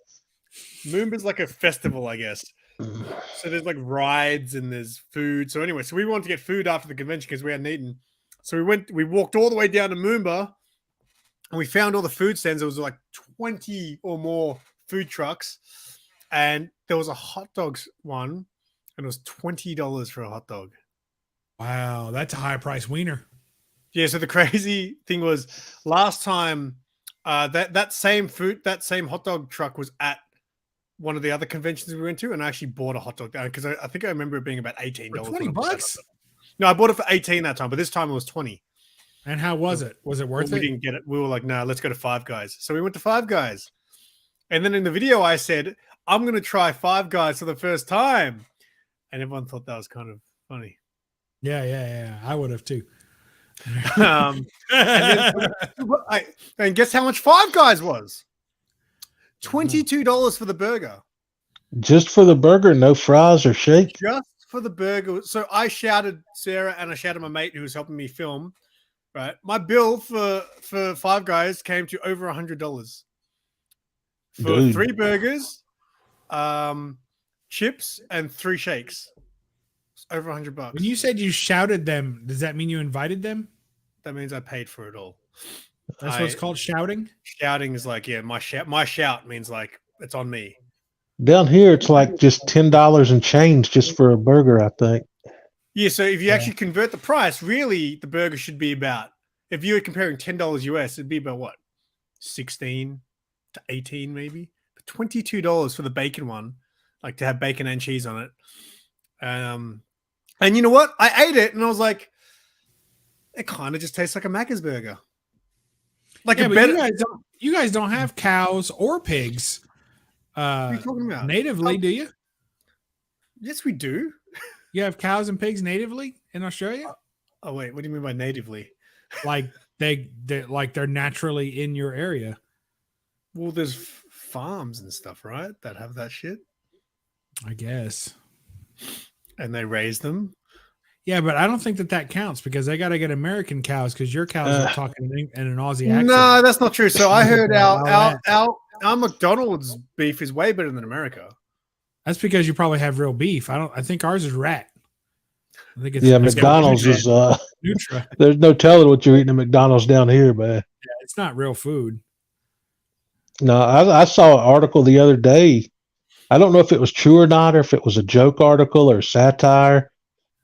Moomba's like a festival, I guess. So there's like rides and there's food. So anyway, so we wanted to get food after the convention because we hadn't eaten. So we walked all the way down to Moomba and we found all the food stands. There was like 20 or more food trucks. And there was a hot dogs one and it was $20 for a hot dog. Wow, that's a high price wiener. Yeah, so the crazy thing was last time that same hot dog truck was at one of the other conventions we went to, and I actually bought a hot dog because I think I remember it being about $18. $20? No, I bought it for 18 that time, but this time it was 20. And how was it? Was it worth it? We didn't get it. We were like, no, let's go to Five Guys. So we went to Five Guys. And then in the video I said, I'm going to try Five Guys for the first time. And everyone thought that was kind of funny. Yeah. I would have too. And guess how much Five Guys was? $22 for the burger. Just for the burger, no fries or shake? Just for the burger. So I shouted Sarah and I shouted my mate who was helping me film. Right, my bill for Five Guys came to over $100 for Dude. 3 burgers, chips, and 3 shakes. It's over $100. When you said you shouted them, does that mean you invited them? That means I paid for it all. That's what it's called, shouting? Shouting is like, yeah, my shout means like it's on me. Down here, it's like just $10 and change just for a burger, I think. Yeah, so if you actually convert the price, really the burger should be about, if you were comparing $10 US, it'd be about what? 16 to 18 maybe. But $22 for the bacon one, like to have bacon and cheese on it. And you know what? I ate it and I was like, it kind of just tastes like a Macca's burger. Like yeah, a better. You guys don't have cows or pigs. What are you talking about? Natively, do you? Yes, we do. You have cows and pigs natively in Australia? Oh wait, what do you mean by natively? Like they're naturally in your area. Well, there's farms and stuff, right? That have that shit. I guess. And they raise them. Yeah, but I don't think that counts because they got to get American cows because your cows are talking in an Aussie accent. No, that's not true. So I heard our McDonald's beef is way better than America. That's because you probably have real beef. I think ours is rat. I think it's McDonald's is Nutra. There's no telling what you're eating at McDonald's down here, man. Yeah, it's not real food. No, I saw an article the other day. I don't know if it was true or not, or if it was a joke article or satire,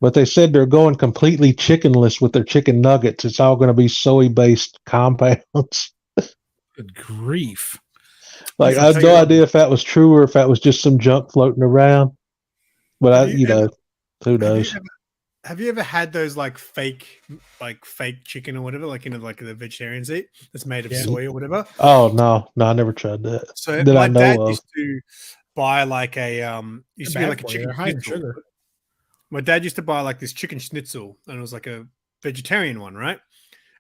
But they said they're going completely chickenless with their chicken nuggets. It's all going to be soy-based compounds. Good grief. Like, Listen, I I'll have tell no you idea if that was true or if that was just some junk floating around. But Have you ever- who knows? Have you ever had those like fake chicken or whatever, like like the vegetarians eat that's made of Yeah. soy or whatever? Oh no, I never tried that. So That my I know dad of. used to buy like a used to be Bad like a for you. chicken They're high in schnitzel. sugar. My dad used to buy like this chicken schnitzel, and it was like a vegetarian one, right?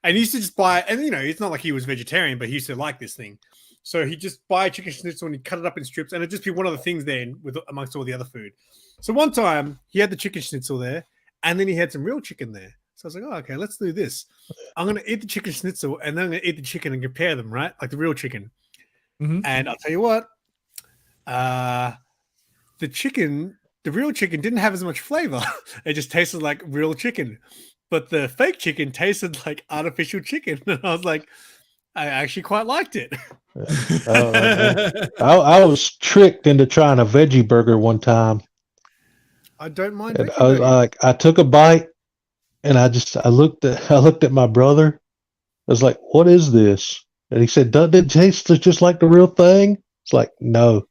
And he used to just buy, and it's not like he was vegetarian, but he used to like this thing. So he'd just buy a chicken schnitzel and he'd cut it up in strips, and it'd just be one of the things there with amongst all the other food. So one time he had the chicken schnitzel there, and then he had some real chicken there. So I was like, oh, okay, let's do this. I'm gonna eat the chicken schnitzel, and then I'm gonna eat the chicken and compare them, right? Like the real chicken. Mhm. And I'll tell you what, the real chicken didn't have as much flavor. It just tasted like real chicken. But the fake chicken tasted like artificial chicken. And I was like, I actually quite liked it. I was tricked into trying a veggie burger one time. I don't mind And veggie I was burgers. like, I took a bite and I looked at my brother. I was like, what is this? And he said, doesn't it taste just like the real thing? It's like, no.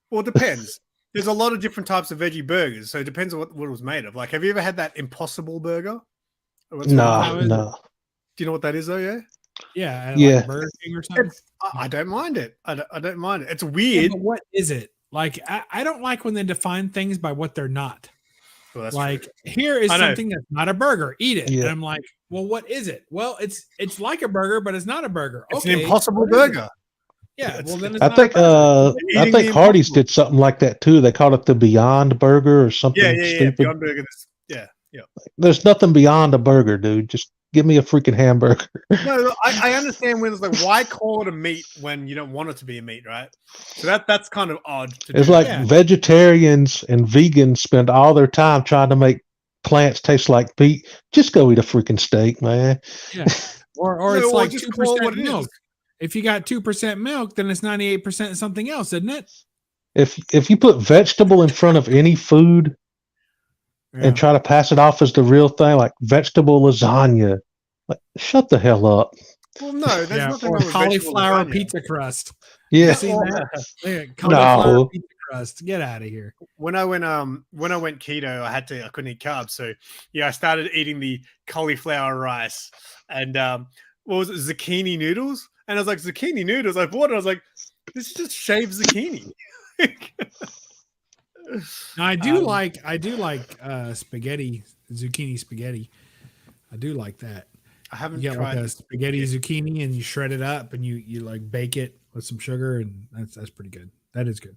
Well, it depends. There's a lot of different types of veggie burgers, so it depends on what it was made of. Like, have you ever had that Impossible burger? Or what's it called? is No. Do you know what that is, though? Yeah. Yeah, at, Yeah. like Burger King or something. I don't mind it. I don't mind it. It's Yeah, weird. but what is it? Like, I don't like when they define things by what they're not. Well, that's Like, true. here is I know. something that's not a burger. Eat it. Yeah. And I'm like, well, what is it? Well, it's like a burger, but it's not a burger. It's Okay, an Impossible what is it? burger. Yeah, well then it's I not think a burger. Eating the Hardee's Impossible. did something like that too. They called it the Beyond Burger or something Yeah. stupid. Beyond Burger. Yeah. There's nothing beyond a burger, dude. Just give me a freaking hamburger. No, I understand when it's like, why call it a meat when you don't want it to be a meat, right? So that's kind of odd. It's do. like Yeah. vegetarians and vegans spend all their time trying to make plants taste like meat. Just go eat a freaking steak, man. Yeah. Or No, it's or like just call it 2% what it is. milk. If you got 2% milk, then it's 98% something else, isn't it? If you put vegetable in front of any food and try to pass it off as the real thing, like vegetable lasagna, like shut the hell up. Well, no, there's nothing or wrong with vegetable cauliflower lasagna. pizza crust. Yeah. You seen that? Yeah, cauliflower No. pizza crust. Get out of here. When I went keto, I couldn't eat carbs, so yeah, I started eating the cauliflower rice and what was it, zucchini noodles? And I was like, zucchini noodles. I bought it. I was like, this is just shaved zucchini. Now, I do like spaghetti, zucchini spaghetti. I do like that. I haven't You get tried like a spaghetti zucchini and you shred it up and you like bake it with some sugar, and that's pretty good. That is good.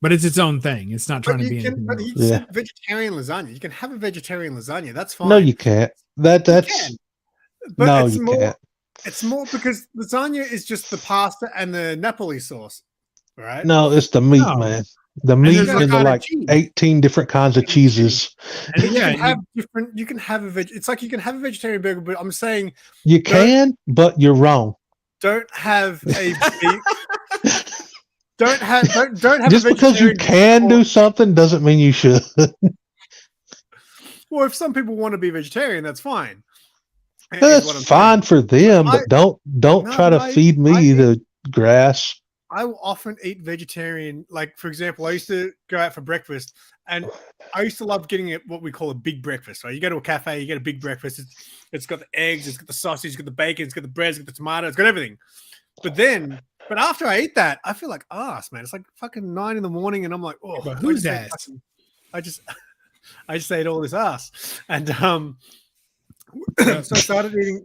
But it's its own thing. It's not trying to be anything But else. you said vegetarian lasagna. You can have a vegetarian lasagna. That's fine. No, you can't. That's can. But no, it's you more, can't. It's more because lasagna is just the pasta and the Napoli sauce, right? No, it's the meat, No. man. The meat there's all and the kind of like cheese. 18 different kinds of cheeses. And you Yeah, can have different. You can have a veg. It's like you can have a vegetarian burger, but I'm saying You can, but you're wrong. don't have a beef. don't have Just a because you vegetarian can do something doesn't mean you should. Well, if some people want to be vegetarian, that's fine. is what That's I'm fine for them, but don't No, try to I- feed me the grass. I will often eat vegetarian. Like, for example, I used to go out for breakfast, and I used to love getting what we call a big breakfast. Right? You go to a cafe, you get a big breakfast. It's got the eggs, it's got the sausage, it's got the bacon, it's got the bread, it's got the tomato, it's got everything. But after I eat that, I feel like ass, man. It's like fucking 9 in the morning, and I'm like, oh, But I who's just ate ass? I just ate all this ass, and so I started eating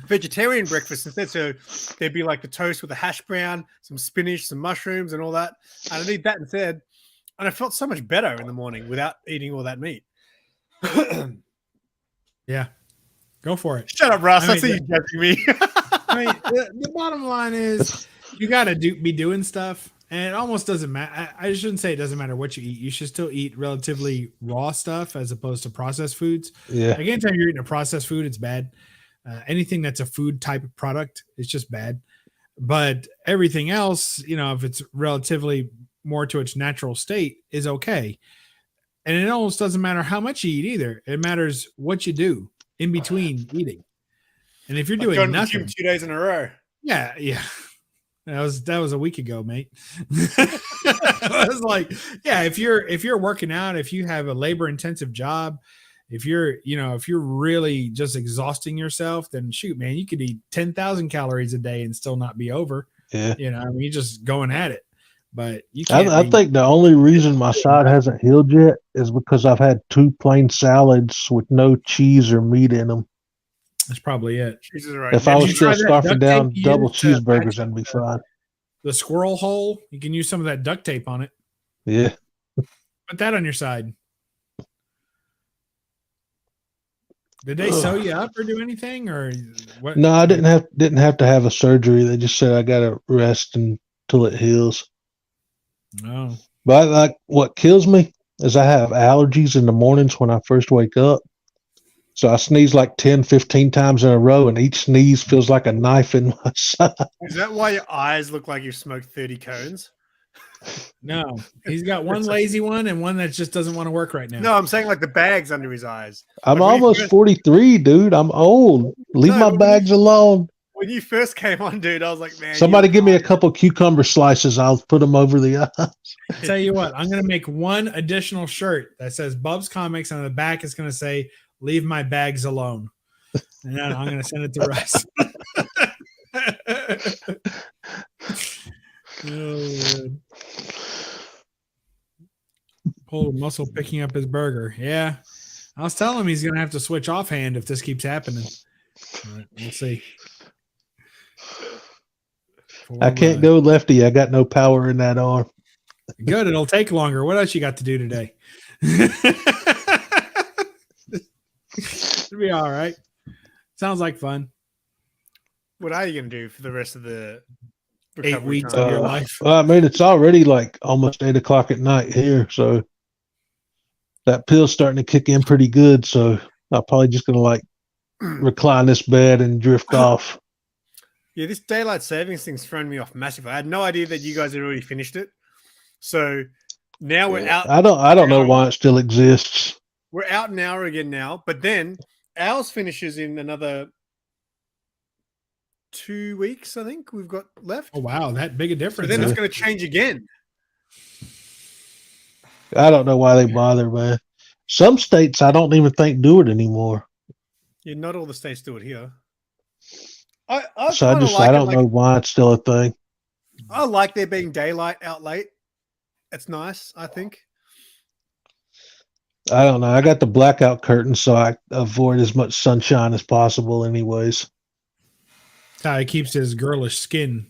vegetarian breakfast instead. So there'd be like the toast with a hash brown, some spinach, some mushrooms, and all that. And I'd eat that instead. And I felt so much better in the morning without eating all that meat. Yeah. Go for it. Shut up, Russ. I I, mean, see you judging me. I mean, the bottom line is you got to be doing stuff, and it almost doesn't matter. I shouldn't say it doesn't matter what you eat. You should still eat relatively raw stuff as opposed to processed foods. Yeah. Like anytime you're eating a processed food, it's bad. Anything that's a food type of product, it's just bad. But everything else, if it's relatively more to its natural state, is okay. And it almost doesn't matter how much you eat either. It matters what you do in between eating. And if you're Like doing going to the nothing, gym 2 days in a row. yeah. That was a week ago, mate. I was like, yeah, if you're working out, if you have a labor intensive job, if you're really just exhausting yourself, then shoot, man, you could eat 10,000 calories a day and still not be over. Yeah. I mean, you're just going at it. But you can't. I think the only reason my side hasn't healed yet is because I've had 2 plain salads with no cheese or meat in them. That's probably it. Right. If I was still scarfing down tape double cheeseburgers, I'd be fine. The squirrel hole, you can use some of that duct tape on it. Yeah. Put that on your side. Did they sew you up or do anything, or what? No, I didn't have to have a surgery. They just said I gotta rest until it heals. No. But like, what kills me is I have allergies in the mornings when I first wake up. So I sneeze like 10, 15 times in a row, and each sneeze feels like a knife in my side. Is that why your eyes look like you've smoked 30 cones? No, he's got one lazy one and one that just doesn't want to work right now. No, I'm saying like the bags under his eyes. I'm Like almost 43, dude. I'm old. Leave my bags alone. When you first came on, dude, I was like, man. Somebody give me a couple cucumber slices. I'll put them over the eyes. I'll tell you what, I'm going to make one additional shirt that says Bubs Comics, and on the back it's going to say, "Leave my bags alone." And then I'm going to send it to Russ. Oh, pulled a muscle picking up his burger. Yeah. I was telling him he's going to have to switch offhand if this keeps happening. All right, we'll see. I can't go lefty. I got no power in that arm. Good. It'll take longer. What else you got to do today? It'll be all right. Sounds like fun. What are you going to do for the rest of the 8 weeks of your life? Well, I mean, it's already like almost 8 o'clock at night here. So that pill's starting to kick in pretty good. So I'm probably just going to like recline this bed and drift off. Yeah, this daylight savings thing's thrown me off massively. I had no idea that you guys had already finished it. So now we're out. I don't know why it still exists. We're out an hour again now, but then ours finishes in another 2 weeks, I think we've got left. Oh, wow. That big a difference. So then it's going to change again. I don't know why they bother, man. Some states I don't even think do it anymore. Yeah, not all the states do it here. I don't know why it's still a thing. I like there being daylight out late. It's nice, I think. I don't know. I got the blackout curtain, so I avoid as much sunshine as possible anyways. That's how he keeps his girlish skin.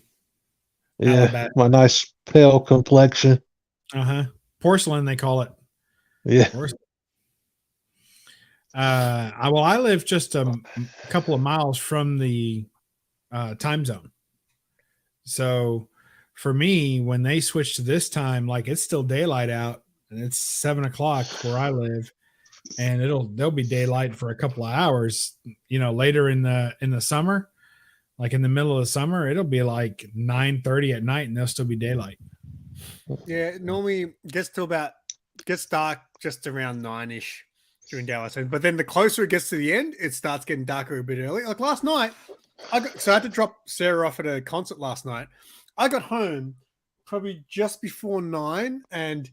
Yeah, my nice pale complexion. Uh-huh. Porcelain, they call it. Yeah. Porcelain. I live just a couple of miles from the time zone. So for me, when they switch to this time, like it's still daylight out and it's 7 o'clock where I live, and there'll be daylight for a couple of hours, later in the summer, like in the middle of the summer, it'll be like 9:30 at night and there'll still be daylight. Yeah, it normally gets dark just around 9-ish during daylight savings. But then the closer it gets to the end, it starts getting darker a bit early. Like last night, I had to drop Sarah off at a concert last night. I got home probably just before 9, and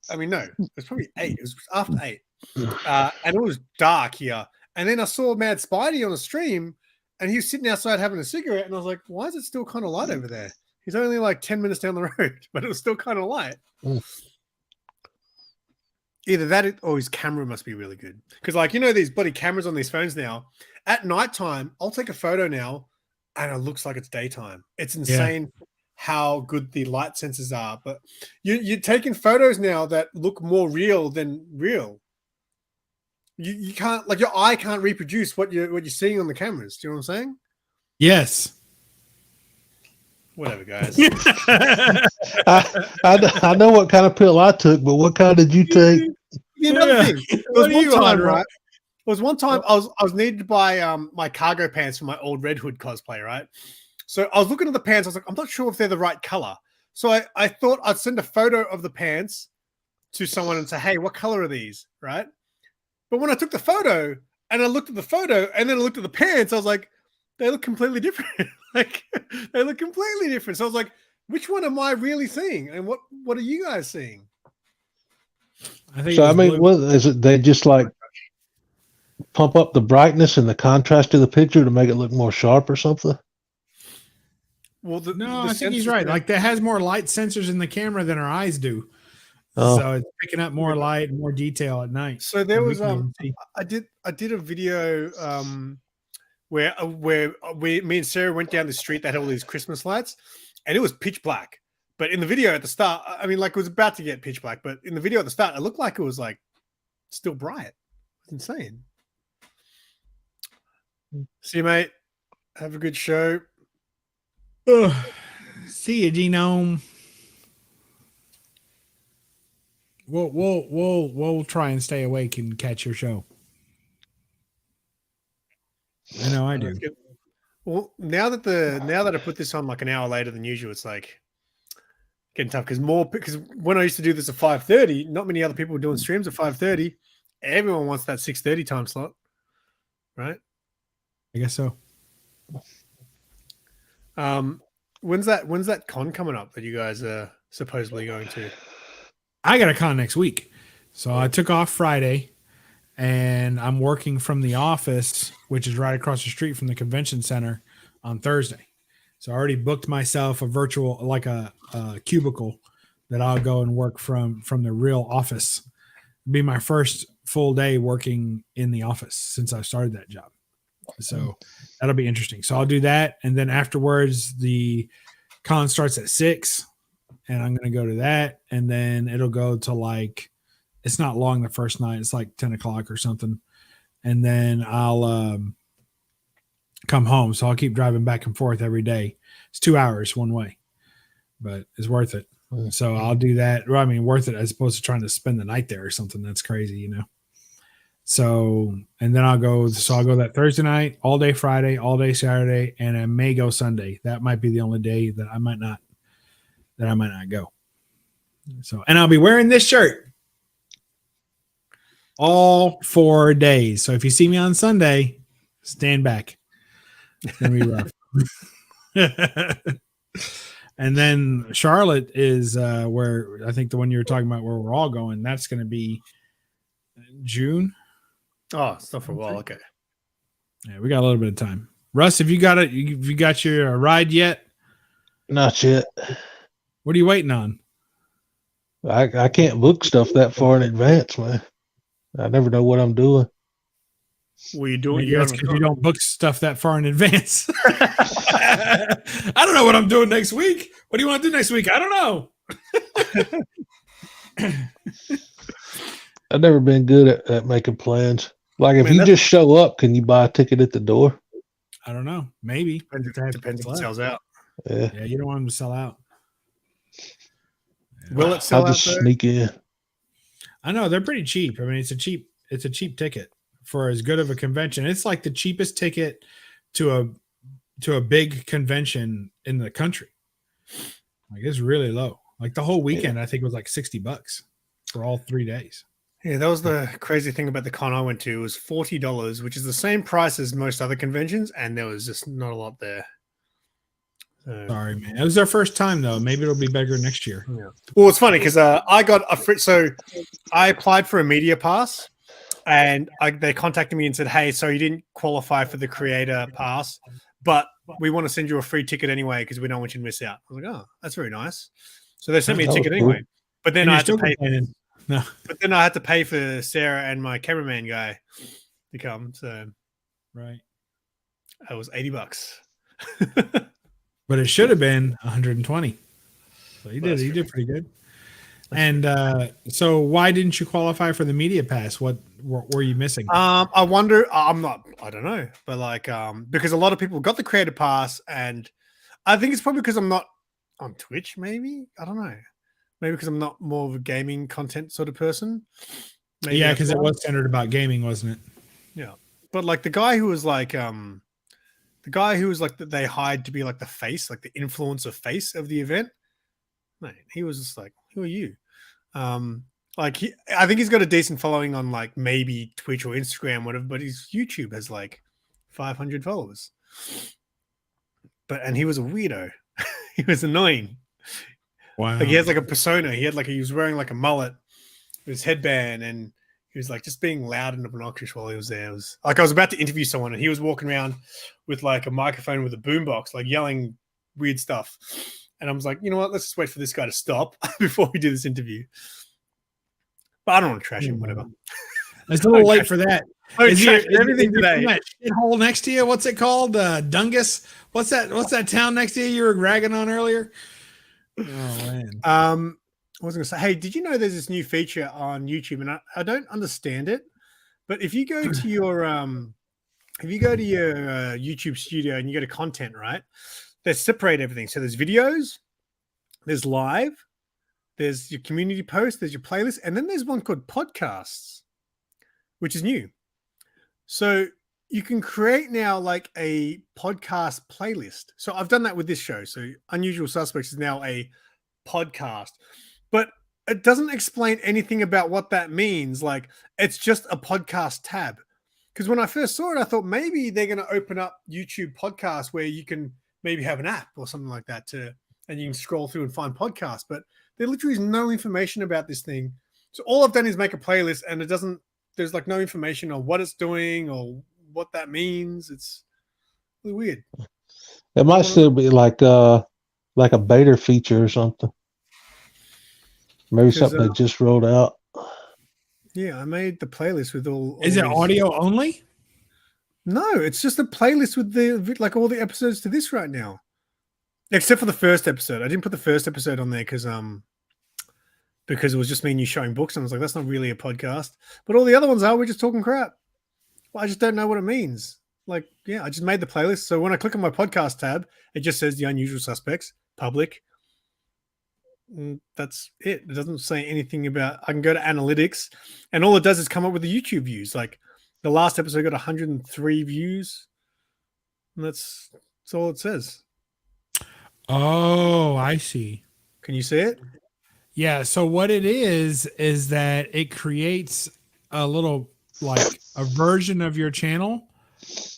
I mean, no, it was probably 8. It was after 8, and it was dark here. And then I saw Mad Spidey on the stream, and he was sitting outside having a cigarette, and I was like, "Why is it still kind of light over there?" He's only like 10 minutes down the road, but it was still kind of light. Either that or his camera must be really good. Because, like, these bloody cameras on these phones now, at nighttime, I'll take a photo now and it looks like it's daytime. It's insane how good the light sensors are. But you're taking photos now that look more real than real. You can't, like, your eye can't reproduce what you're seeing on the cameras. Do you know what I'm saying? Yes. Whatever, guys. I know what kind of pill I took, but what kind did you take? Another thing. There was one time I was needed to buy my cargo pants for my old Red Hood cosplay, right? So I was looking at the pants. I was like, I'm not sure if they're the right color. So I thought I'd send a photo of the pants to someone and say, "Hey, what color are these?" Right? But when I took the photo and I looked at the photo and then I looked at the pants, I was like, they look completely different. Like they look completely different. So I was like, which one am I really seeing? And what are you guys seeing? I think. So I mean, what is it? They just like pump up the brightness and the contrast of the picture to make it look more sharp or something. Well, I think he's right. Like that has more light sensors in the camera than our eyes do. Oh. So it's picking up more light and more detail at night. So there was I did a video where me and Sarah went down the street that had all these Christmas lights, and it was pitch black. But in the video at the start, I mean, like it was about to get pitch black, but in the video at the start, it looked like it was like still bright. It's insane. See you, mate. Have a good show. See you, Genome. We'll try and stay awake and catch your show. I know I do. Well, now that I put this on like an hour later than usual, it's like getting tough because when I used to do this at 5:30, not many other people were doing streams at 5:30. Everyone wants that 6:30 time slot, right? I guess so. When's that con coming up that you guys are supposedly going to? I got a con next week. So I took off Friday and I'm working from the office, which is right across the street from the convention center, on Thursday. So I already booked myself a virtual, like a cubicle that I'll go and work from the real office. It'll be my first full day working in the office since I started that job. So that'll be interesting. So I'll do that. And then afterwards, the con starts at 6. And I'm going to go to that. And then it'll go to like, it's not long the first night. It's like 10 o'clock or something. And then I'll come home. So I'll keep driving back and forth every day. It's 2 hours one way, but it's worth it. So I'll do that. Well, I mean, worth it as opposed to trying to spend the night there or something. That's crazy, you know? So, and then I'll go that Thursday night, all day Friday, all day Saturday, and I may go Sunday. That might be the only day that I might not go. So, and I'll be wearing this shirt all 4 days. So if you see me on Sunday, stand back. It's gonna be rough. And then Charlotte is where I think the one you were talking about where we're all going. That's going to be June. Oh, it's not for a while. Okay. Yeah, we got a little bit of time. Russ, have you got your ride yet? Not yet. What are you waiting on? I can't book stuff that far in advance, man. I never know what I'm doing. What are you doing? That's because you don't book stuff that far in advance. I don't know what I'm doing next week. What do you want to do next week? I don't know. I've never been good at making plans. Like if you just show up, can you buy a ticket at the door? I don't know. Maybe. Depends if it sells out. Yeah, you don't want them to sell out. Will it sell I'll just sneak in. I know they're pretty cheap. I mean, it's a cheap ticket for as good of a convention. It's like the cheapest ticket to a big convention in the country. Like it's really low. Like the whole weekend, I think it was like $60 for all 3 days. Yeah, that was the crazy thing about the con I went to. It was $40, which is the same price as most other conventions, and there was just not a lot there. So, sorry, man. It was our first time, though. Maybe it'll be bigger next year. Yeah. Well, it's funny because I got a free. So I applied for a media pass, and they contacted me and said, "Hey, so you didn't qualify for the creator pass, but we want to send you a free ticket anyway because we don't want you to miss out." I was like, "Oh, that's very nice." So they sent me a ticket anyway, but then I had to pay. No. But then I had to pay for Sarah and my cameraman guy to come. So, right, it was $80. But it should have been 120. So he did pretty good. And so why didn't you qualify for the media pass? What were you missing? I wonder. I don't know, but like because a lot of people got the creator pass, and I think it's probably because I'm not on Twitch. Maybe I don't know. Maybe because I'm not more of a gaming content sort of person. Maybe yeah, because it was centered about gaming, wasn't it? Yeah, but like the guy who was like that they hired to be like the face, like the influencer face of the event. Man, he was just like, "Who are you?" Like I think he's got a decent following on like maybe Twitch or Instagram, whatever. But his YouTube has like 500 followers. And he was a weirdo. He was annoying. Wow. Like he has like a persona. He was wearing like a mullet, with his headband, and he was like just being loud and obnoxious while he was there. It was like I was about to interview someone, and he was walking around with like a microphone with a boombox, like yelling weird stuff. And I was like, you know what? Let's just wait for this guy to stop before we do this interview. But I don't want to trash him. Whatever. It's a little late for that. Is everything today? That hole next to you? What's it called? Dungus. What's that town next to you were ragging on earlier? Oh man. I was going to say, hey, did you know there's this new feature on YouTube, and I don't understand it, but if you go to your YouTube studio and you go to content, right, they separate everything. So there's videos, there's live, there's your community post, there's your playlist, and then there's one called podcasts, which is new. So you can create now like a podcast playlist. So I've done that with this show. So Unusual Suspects is now a podcast, but it doesn't explain anything about what that means. Like it's just a podcast tab. Because when I first saw it, I thought maybe they're going to open up YouTube podcasts where you can maybe have an app or something like that and you can scroll through and find podcasts. But there literally is no information about this thing. So all I've done is make a playlist, and there's like no information on what it's doing or what that means. It's really weird. It might still be like a beta feature or something. Maybe something that just rolled out. Yeah, I made the playlist with all. Is it audio only? No, it's just a playlist with like all the episodes to this right now, except for the first episode. I didn't put the first episode on there because it was just me and you showing books, and I was like, that's not really a podcast. But all the other ones we're just talking crap. Well, I just don't know what it means. Like, yeah, I just made the playlist. So when I click on my podcast tab, it just says The Unusual Suspects, public. That's it. It doesn't say anything about, I can go to analytics, and all it does is come up with the YouTube views. Like the last episode got 103 views. And that's all it says. Oh, I see. Can you see it? Yeah. So what it is that it creates a little like a version of your channel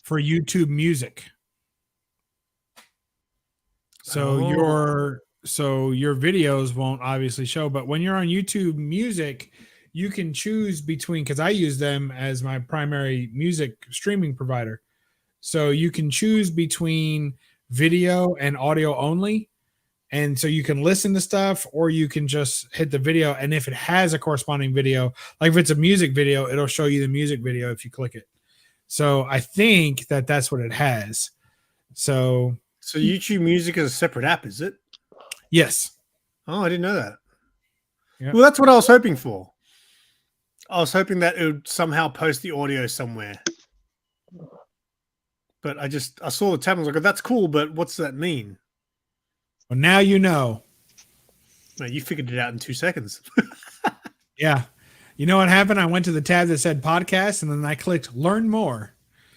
for YouTube Music. So your videos won't obviously show, but when you're on YouTube Music, you can choose between, because I use them as my primary music streaming provider. So you can choose between video and audio only. And so you can listen to stuff, or you can just hit the video. And if it has a corresponding video, like if it's a music video, it'll show you the music video if you click it. So I think that's what it has. So YouTube Music is a separate app, is it? Yes. Oh, I didn't know that. Yeah. Well, that's what I was hoping for. I was hoping that it would somehow post the audio somewhere. But I saw the tab and I was like, oh, that's cool, but what's that mean? Well, now you know. No, you figured it out in 2 seconds. Yeah. You know what happened? I went to the tab that said podcast, and then I clicked learn more.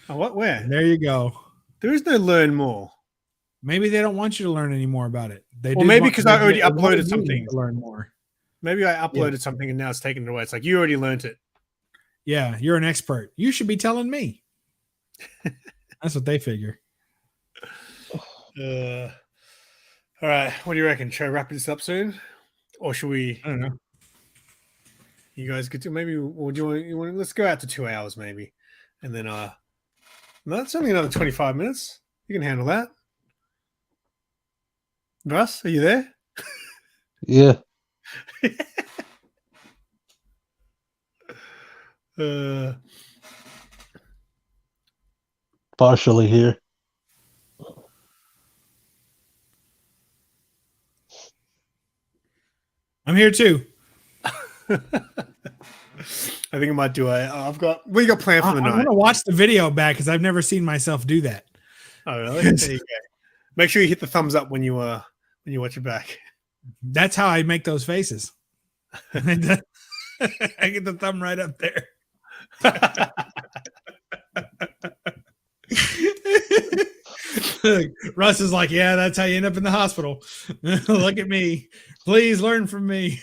Oh, what? Where? And there you go. There is no learn more. Maybe they don't want you to learn any more about it. Maybe because I already uploaded something. To learn more. Maybe I uploaded something and now it's taken it away. It's like, you already learned it. Yeah, you're an expert. You should be telling me. That's what they figure. All right. What do you reckon? Should I wrap this up soon? Or should we? I don't know. You guys get to maybe, or do you want let's go out to 2 hours maybe. And then, no, that's only another 25 minutes. You can handle that. Russ, are you there? Yeah. Partially here. I'm here too. I think I might do what you got planned for the night? I'm going to watch the video back because I've never seen myself do that. Oh, really? There you go. Make sure you hit the thumbs up when you watch it back. That's how I make those faces. I get the thumb right up there. Russ is like, yeah, that's how you end up in the hospital. Look at me. Please learn from me.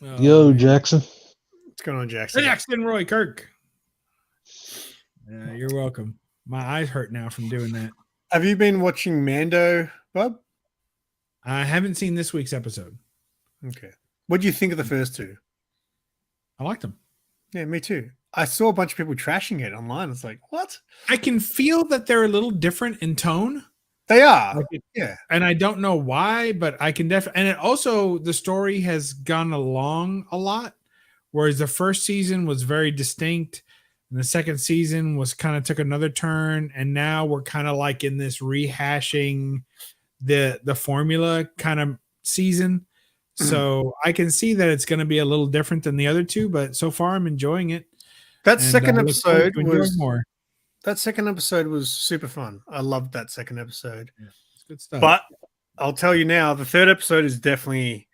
Yo, man. Jackson. What's going on, Jackson? Jackson Roy Kirk. You're welcome. My eyes hurt now from doing that. Have you been watching Mando, Bub? I haven't seen this week's episode. Okay. What do you think of the first two? I liked them. Yeah, me too. I saw a bunch of people trashing it online. It's like, what? I can feel that they're a little different in tone. They are. Yeah. And I don't know why, but I can definitely. And it also, the story has gone along a lot, whereas the first season was very distinct. And the second season was kind of took another turn. And now we're kind of like in this rehashing the formula kind of season. So I can see that it's going to be a little different than the other two, but so far I'm enjoying it. That second episode was more. That second episode was super fun. I loved that second episode. Yeah, it's good stuff. But I'll tell you now, the third episode is definitely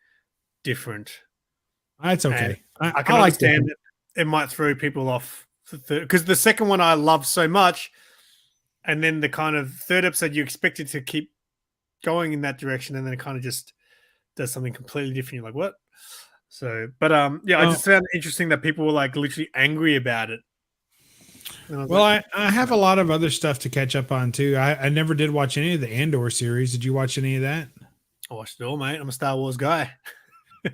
different. It's okay. I can understand it might throw people off because the second one I loved so much, and then the kind of third episode you expect it to keep going in that direction, and then it kind of just does something completely different. You're like, what? So, but yeah, I just found it interesting that people were like literally angry about it. Well, I have a lot of other stuff to catch up on too. I never did watch any of the Andor series. Did you watch any of that? I watched it all, mate. I'm a Star Wars guy.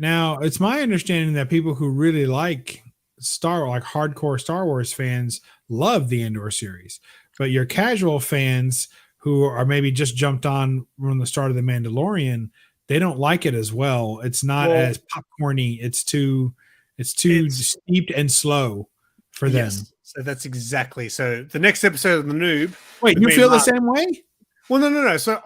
Now, it's my understanding that people who really like hardcore Star Wars fans love the Andor series, but your casual fans who are maybe just jumped on from the start of the Mandalorian, they don't like it as well. It's not as popcorny. It's too steeped and slow for them. So that's exactly. So the next episode of the Noob. Wait, you feel the same way? Well, no. So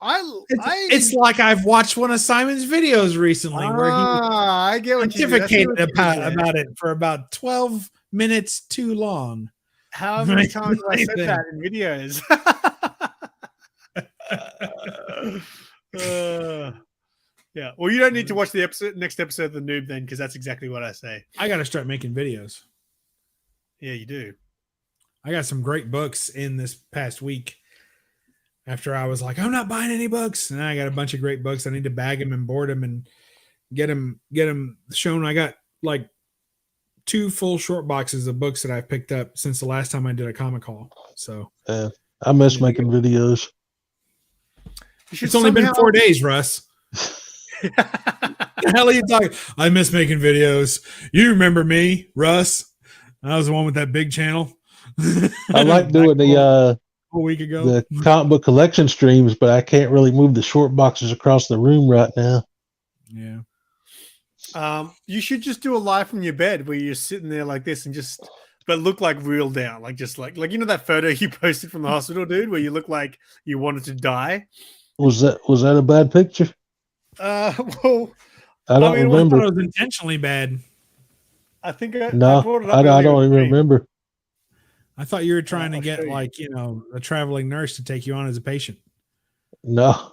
it's like I've watched one of Simon's videos recently where he I get what pontificated about it for about 12 minutes too long. How many times have I said that in videos? Yeah. Well, you don't need to watch the next episode of the Noob then, because that's exactly what I say. I got to start making videos. Yeah, you do. I got some great books in this past week. After I was like, I'm not buying any books, and I got a bunch of great books. I need to bag them and board them and get them shown. I got like 2 full short boxes of books that I've picked up since the last time I did a comic haul. So I miss making videos. It's only been 4 days, Russ. The hell are you talking? I miss making videos. You remember me, Russ? I was the one with that big channel. I like doing a week ago the comic book collection streams, but I can't really move the short boxes across the room right now. Yeah. You should just do a live from your bed where you're sitting there like this and but look like real down, like just like you know that photo you posted from the hospital, dude, where you look like you wanted to die. Was that a bad picture? Well, I don't remember. I thought it was intentionally bad. I think I don't even remember. I thought you were trying to get a traveling nurse to take you on as a patient. No.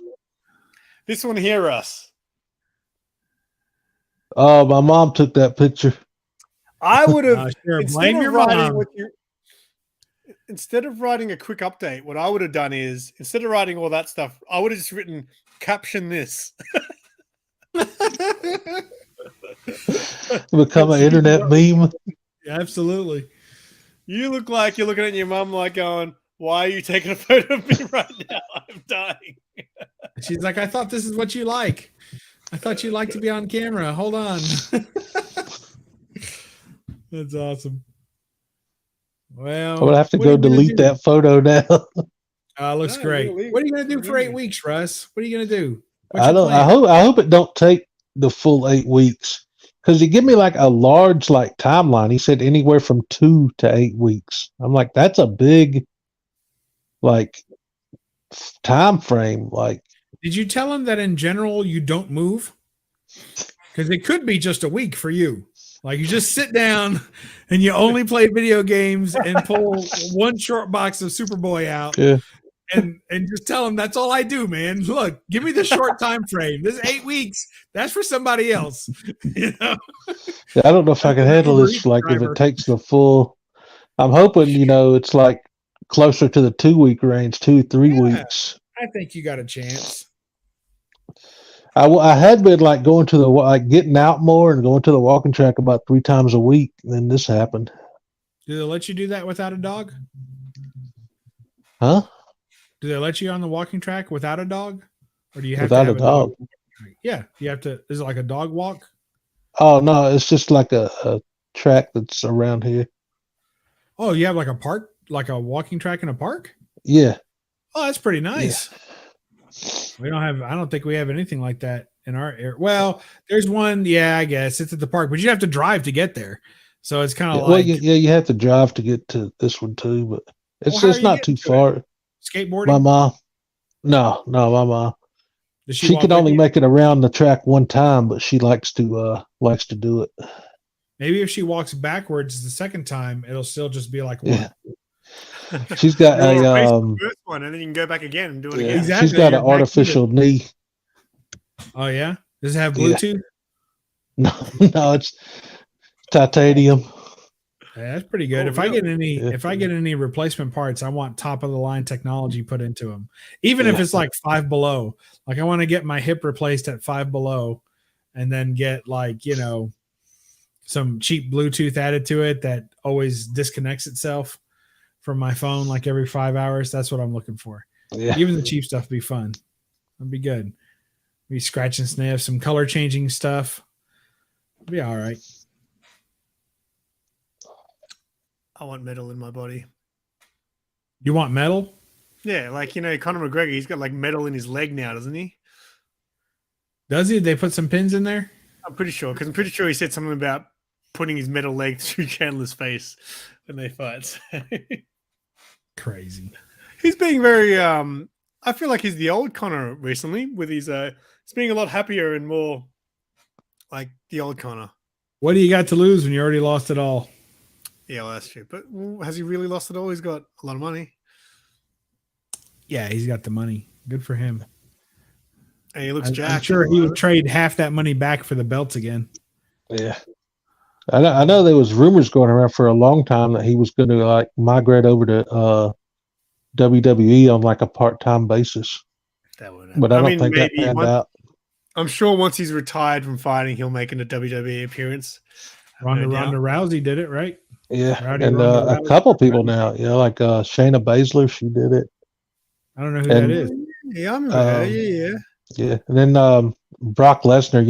This one here, Russ. Oh, my mom took that picture. I would have instead of writing a quick update, what I would have done is instead of writing all that stuff, I would have just written caption this. Become an internet meme. Yeah, absolutely. You look like you're looking at your mom like going, why are you taking a photo of me right now? I'm dying. She's like, I thought this is what you like. I thought you'd like to be on camera. Hold on. That's awesome. Well, I would have to go delete that photo now. Looks great. What are you going to do for 8 weeks, Russ? What are you going to do? I hope it don't take the full 8 weeks. Because he gave me like a large timeline. He said anywhere from 2 to 8 weeks. I'm like, that's a big time frame. Did you tell him that in general you don't move? Because it could be just a week for you. Like you just sit down and you only play video games and pull one short box of Superboy out. Yeah. And just tell him that's all I do, man. Look, give me the short time frame. This 8 weeks, that's for somebody else. You know? I don't know if I can handle this. If it takes the full, I'm hoping it's closer to the 2 week range, 2-3 weeks. I think you got a chance. I had been like going to the like getting out more and going to the walking track about 3 times a week. And then this happened. Do they let you do that without a dog? Huh? Do they let you on the walking track without a dog? Or do you have Without to have a dog? Yeah, you have to. Is it like a dog walk? Oh no, it's just like a track that's around here. Oh, you have like a park, like a walking track in a park? Yeah. Oh, that's pretty nice. We don't have, I don't think we have anything like that in our area. Well, there's one, yeah, I guess it's at the park, but you have to drive to get there. So it's kind of Well, like, you have to drive to get to this one too, but it's how are just you not too getting to far. skateboarding. My mom, no, my mom. Does She walk could with only you? make it around the track one time, but she likes to do it. Maybe if she walks backwards the second time, it'll still just be like one. Yeah. She's got You'll replace a the first one, and then you can go back again and do it yeah, again. Exactly, she's got you're an back into artificial knee. Oh yeah, does it have Yeah. Bluetooth? No, no, it's titanium. Yeah, that's pretty good. Oh, if I get any, Yeah. if I get any replacement parts, I want top of the line technology put into them. Even if Yeah. it's like Five Below, like I want to get my hip replaced at Five Below, and then get like some cheap Bluetooth added to it that always disconnects itself from my phone like every 5 hours. That's what I'm looking for. Yeah. Even the cheap stuff would be fun. It'd be good. Be scratch and sniff, some color changing stuff. It'd be all right. I want metal in my body. You want metal? Yeah, like Conor McGregor, he's got like metal in his leg now, doesn't he? Does he? They put some pins in there? I'm pretty sure, because I'm pretty sure he said something about putting his metal leg through Chandler's face when they fight. Crazy. He's being very I feel like he's the old Connor recently with his he's being a lot happier and more like the old Connor. What do you got to lose when you already lost it all? Yeah, well, that's true. But has he really lost it all? He's got a lot of money. Yeah, he's got the money. Good for him. And he looks I'm jacked. sure he would trade half that money back for the belts again. Yeah. I know there was rumors going around for a long time that he was going to like migrate over to WWE on like a part-time basis. That would But I don't think that maybe panned out. I'm sure once he's retired from fighting, he'll make a WWE appearance. Ronda doubt. Rousey did it, right? Yeah. Rowdy And Ronda a Rousey. couple people now, like Shayna Baszler, she did it. I don't know who And- that is. Yeah, I remember her. Um, Yeah. Yeah. And then Brock Lesnar,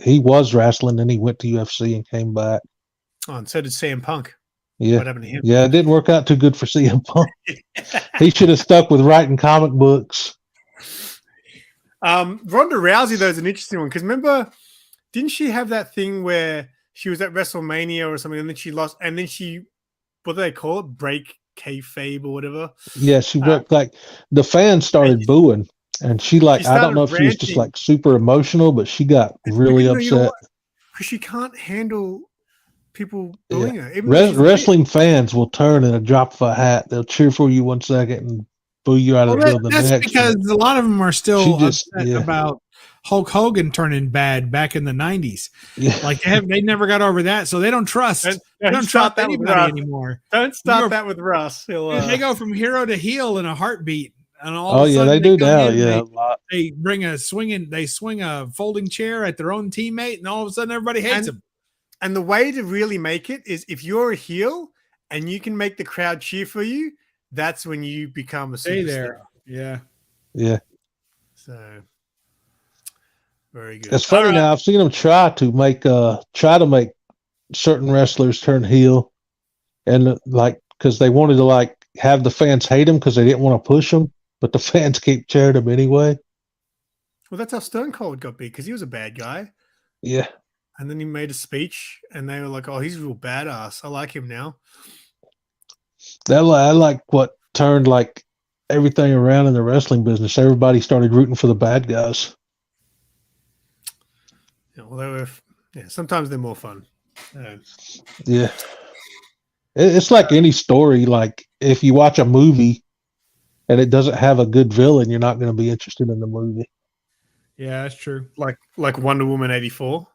he was wrestling, then he went to UFC and came back. Oh, and so did CM Punk. Yeah. What happened to him? Yeah, it didn't work out too good for CM Punk. He should have stuck with writing comic books. Ronda Rousey, though, is an interesting one because remember, didn't she have that thing where she was at WrestleMania or something, and then she lost, and then she, what do they call it, break kayfabe or whatever? Yeah, she worked like the fans started booing, and she like I don't know if she was just ranting. like super emotional, but she got really You know upset. what? Because she can't handle people booing her. Even though she's Wrestling fans will turn in a drop of a hat. They'll cheer for you 1 second and boo you out of the building the That's next. because a lot of them are still She just- upset yeah. about Hulk Hogan turning bad back in the 90s. Yeah. Like they never got over that, so they don't trust. They don't start trust that with anybody Russ. anymore. Don't start You're- that with Russ. He'll, They go from hero to heel in a heartbeat, and all Oh of a yeah, sudden they do come now. in and Yeah, a lot. they bring they swing a folding chair at their own teammate, and all of a sudden everybody hates them. And the way to really make it is if you're a heel and you can make the crowd cheer for you, that's when you become a Stay superstar. there. Yeah. Yeah. So very good. It's funny All right. now. I've seen them try to make certain wrestlers turn heel, and like because they wanted to like have the fans hate them because they didn't want to push them, but the fans keep cheering them anyway. Well, that's how Stone Cold got big because he was a bad guy. Yeah. And then he made a speech and they were like, oh, he's a real badass. I like him now. I like what turned like everything around in the wrestling business. Everybody started rooting for the bad guys. Yeah, well, sometimes they're more fun. Yeah. It's like any story. Like if you watch a movie and it doesn't have a good villain, you're not going to be interested in the movie. Yeah, that's true. Like Wonder Woman 84.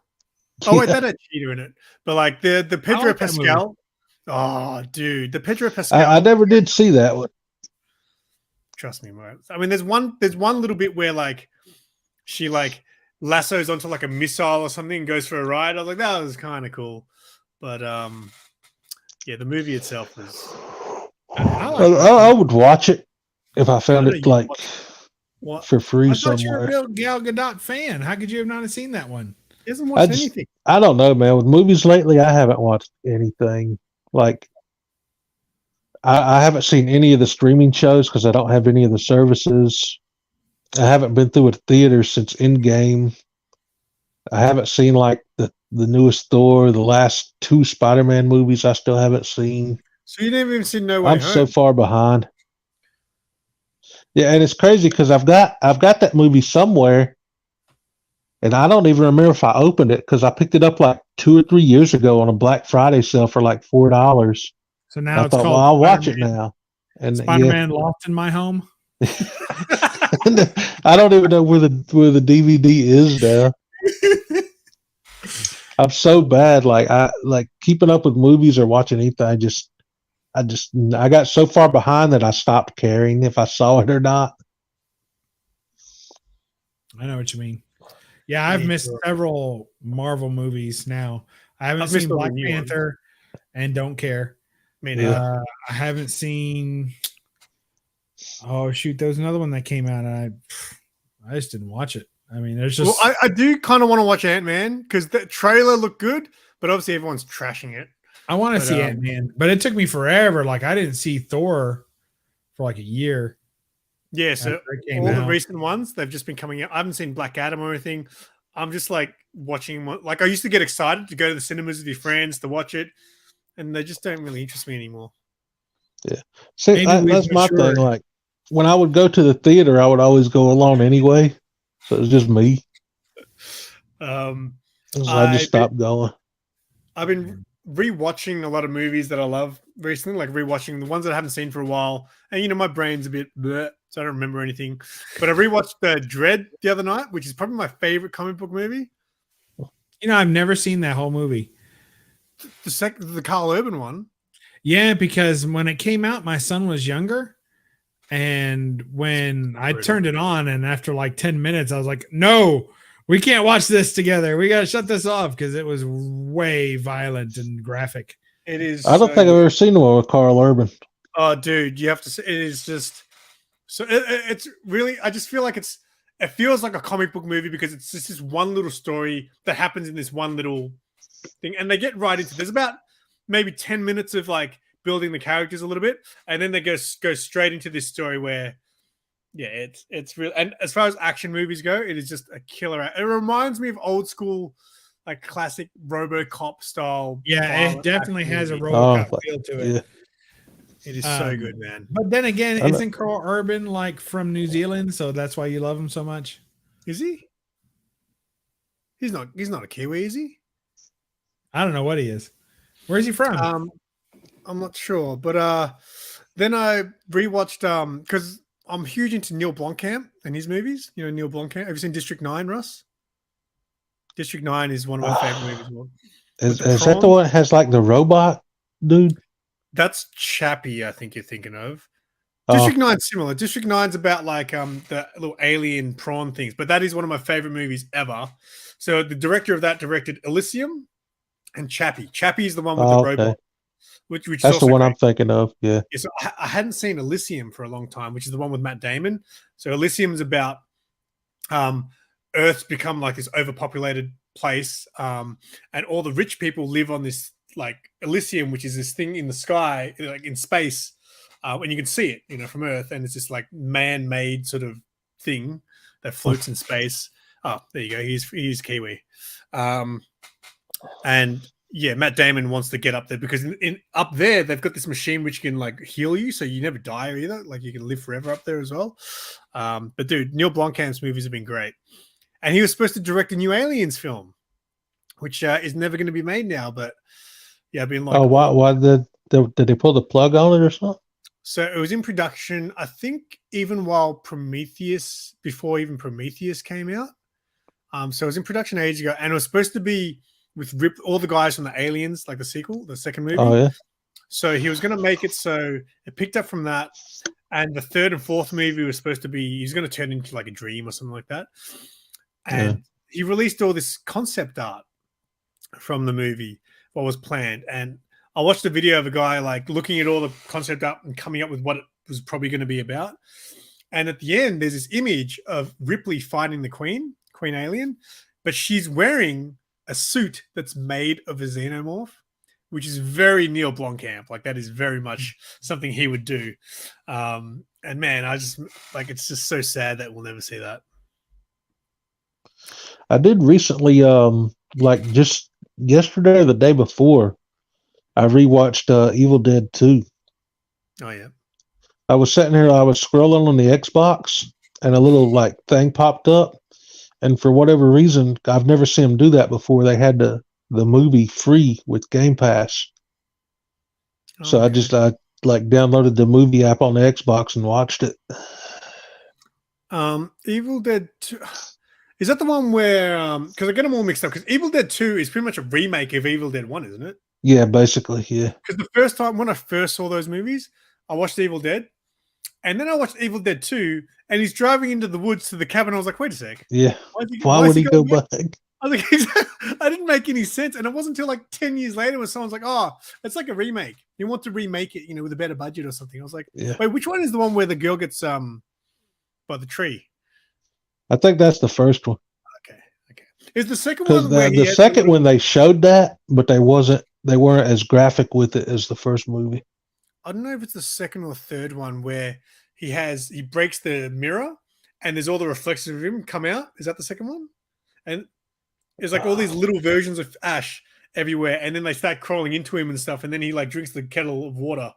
Oh, wait, Yeah. that had Cheetah in it. But like the Pedro like that movie. Pascal. Oh, dude. The Pedro Pascal. I never did see that one. Trust me, Mo. I mean, there's one little bit where like she like lassos onto like a missile or something and goes for a ride. I was like, that was kind of cool. But yeah, the movie itself was. I would watch it if I found it like for free I thought you were a somewhere. real Gal Gadot fan. How could you have not have seen that one? He hasn't watched anything. I don't know, man. With movies lately, I haven't watched anything. Like, I haven't seen any of the streaming shows because I don't have any of the services. I haven't been through a theater since Endgame. I haven't seen like the newest Thor, the last 2 Spider-Man movies I still haven't seen. So you didn't even see No Way Home? I'm so far behind. Yeah, and it's crazy because I've got that movie somewhere, and I don't even remember if I opened it because I picked it up like 2 or 3 years ago on a Black Friday sale for like $4. So now I it's thought, called well, I'll watch it Spider-Man. now. And Spider-Man Lost in My Home. I don't even know where the DVD is now. I'm so bad. Like I like keeping up with movies or watching anything. I got so far behind that I stopped caring if I saw it or not. I know what you mean. Yeah, I've missed several Marvel movies now. I haven't seen Black Panther and don't care. I haven't seen. Oh shoot, there was another one that came out, and I just didn't watch it. I mean, there's just. Well, I do kind of want to watch Ant-Man because the trailer looked good, but obviously everyone's trashing it. I want to see Ant-Man, but it took me forever. Like I didn't see Thor for like a year. Yeah, so all the recent ones they've just been coming out. I haven't seen Black Adam or anything. I'm just like watching. Like I used to get excited to go to the cinemas with your friends to watch it, and they just don't really interest me anymore. Yeah, see, that's my thing. Like when I would go to the theater, I would always go alone anyway. So it was just me. I just stopped going. I've been rewatching a lot of movies that I love recently, like rewatching the ones that I haven't seen for a while. And you know, my brain's a bit bleh, so I don't remember anything. But I rewatched Dread the other night, which is probably my favorite comic book movie. You know, I've never seen that whole movie. The Carl Urban one. Yeah, because when it came out, my son was younger. And when I turned it on, and after like 10 minutes, I was like, no, we can't watch this together. We got to shut this off because it was way violent and graphic. It is. I don't think I've ever seen one with Carl Urban. Oh, dude, you have to say it is just so. It's really. I just feel like it feels like a comic book movie because it's just this one little story that happens in this one little thing, and they get right into. There's about maybe 10 minutes of like building the characters a little bit, and then they go straight into this story where, yeah, it's real. And as far as action movies go, it is just a killer. It reminds me of old school, like classic RoboCop style. Yeah, it definitely has a RoboCop feel to it. Yeah. It is so good, man. But then again, isn't Carl Urban like from New Zealand? So that's why you love him so much. Is he? He's not a Kiwi, is he? I don't know what he is. Where's he from? I'm not sure, but then I rewatched because I'm huge into Neil Blomkamp and his movies. You know Neil Blomkamp. Have you seen District 9, Russ? District 9 is one of my favorite movies. Well. Is that the one that has like the robot dude? That's Chappie, I think you're thinking of. District 9's similar. District 9's about like the little alien prawn things, but that is one of my favorite movies ever. So the director of that directed Elysium and Chappie. Chappie is the one with the robot. Which that's the one I'm thinking of. Yeah. So I hadn't seen Elysium for a long time, which is the one with Matt Damon. So Elysium is about Earth's become like this overpopulated place, and all the rich people live on this like Elysium, which is this thing in the sky, like in space, and you can see it, you know, from Earth, and it's this like man-made sort of thing that floats in space. Oh, there you go. He's Kiwi, and. Yeah, Matt Damon wants to get up there because in up there they've got this machine which can like heal you, so you never die either. Like you can live forever up there as well. But dude, Neil Blomkamp's movies have been great, and he was supposed to direct a new Aliens film, which is never going to be made now. But yeah, I've been like, oh, why did they pull the plug on it or something? So it was in production, I think, even while before even Prometheus came out. So it was in production ages ago, and it was supposed to be with all the guys from the Aliens, like the sequel, the second movie. Oh, yeah. So he was going to make it so it picked up from that. And the third and fourth movie was supposed to be, he's going to turn into like a dream or something like that. And he released all this concept art from the movie, what was planned, and I watched a video of a guy like looking at all the concept art and coming up with what it was probably going to be about. And at the end, there's this image of Ripley fighting the Queen Alien, but she's wearing a suit that's made of a xenomorph, which is very Neil Blomkamp. Like that is very much something he would do. And man, I just like, it's just so sad that we'll never see that. I did recently, like just yesterday or the day before, I rewatched Evil Dead 2. Oh yeah. I was sitting here, I was scrolling on the Xbox, and a little like thing popped up, and for whatever reason, I've never seen them do that before. They had the movie free with Game Pass, so I like downloaded the movie app on the Xbox and watched it. Evil Dead 2. Is that the one where because I get them all mixed up, because Evil Dead 2 is pretty much a remake of Evil Dead 1, isn't it? Yeah, basically, yeah. Because the first time when I first saw those movies, I watched Evil Dead, and then I watched Evil Dead 2, and he's driving into the woods to the cabin. I was like, wait a sec. Yeah. Why would he go back? I was like, I didn't make any sense. And it wasn't until like 10 years later when someone's like, oh, it's like a remake. You want to remake it, with a better budget or something. I was like, wait, which one is the one where the girl gets by the tree? I think that's the first one. Okay. Is the second one where the second one they showed that, but they weren't as graphic with it as the first movie. I don't know if it's the second or third one where he breaks the mirror and there's all the reflections of him come out. Is that the second one? And there's like all these little versions of Ash everywhere, and then they start crawling into him and stuff, and then he like drinks the kettle of water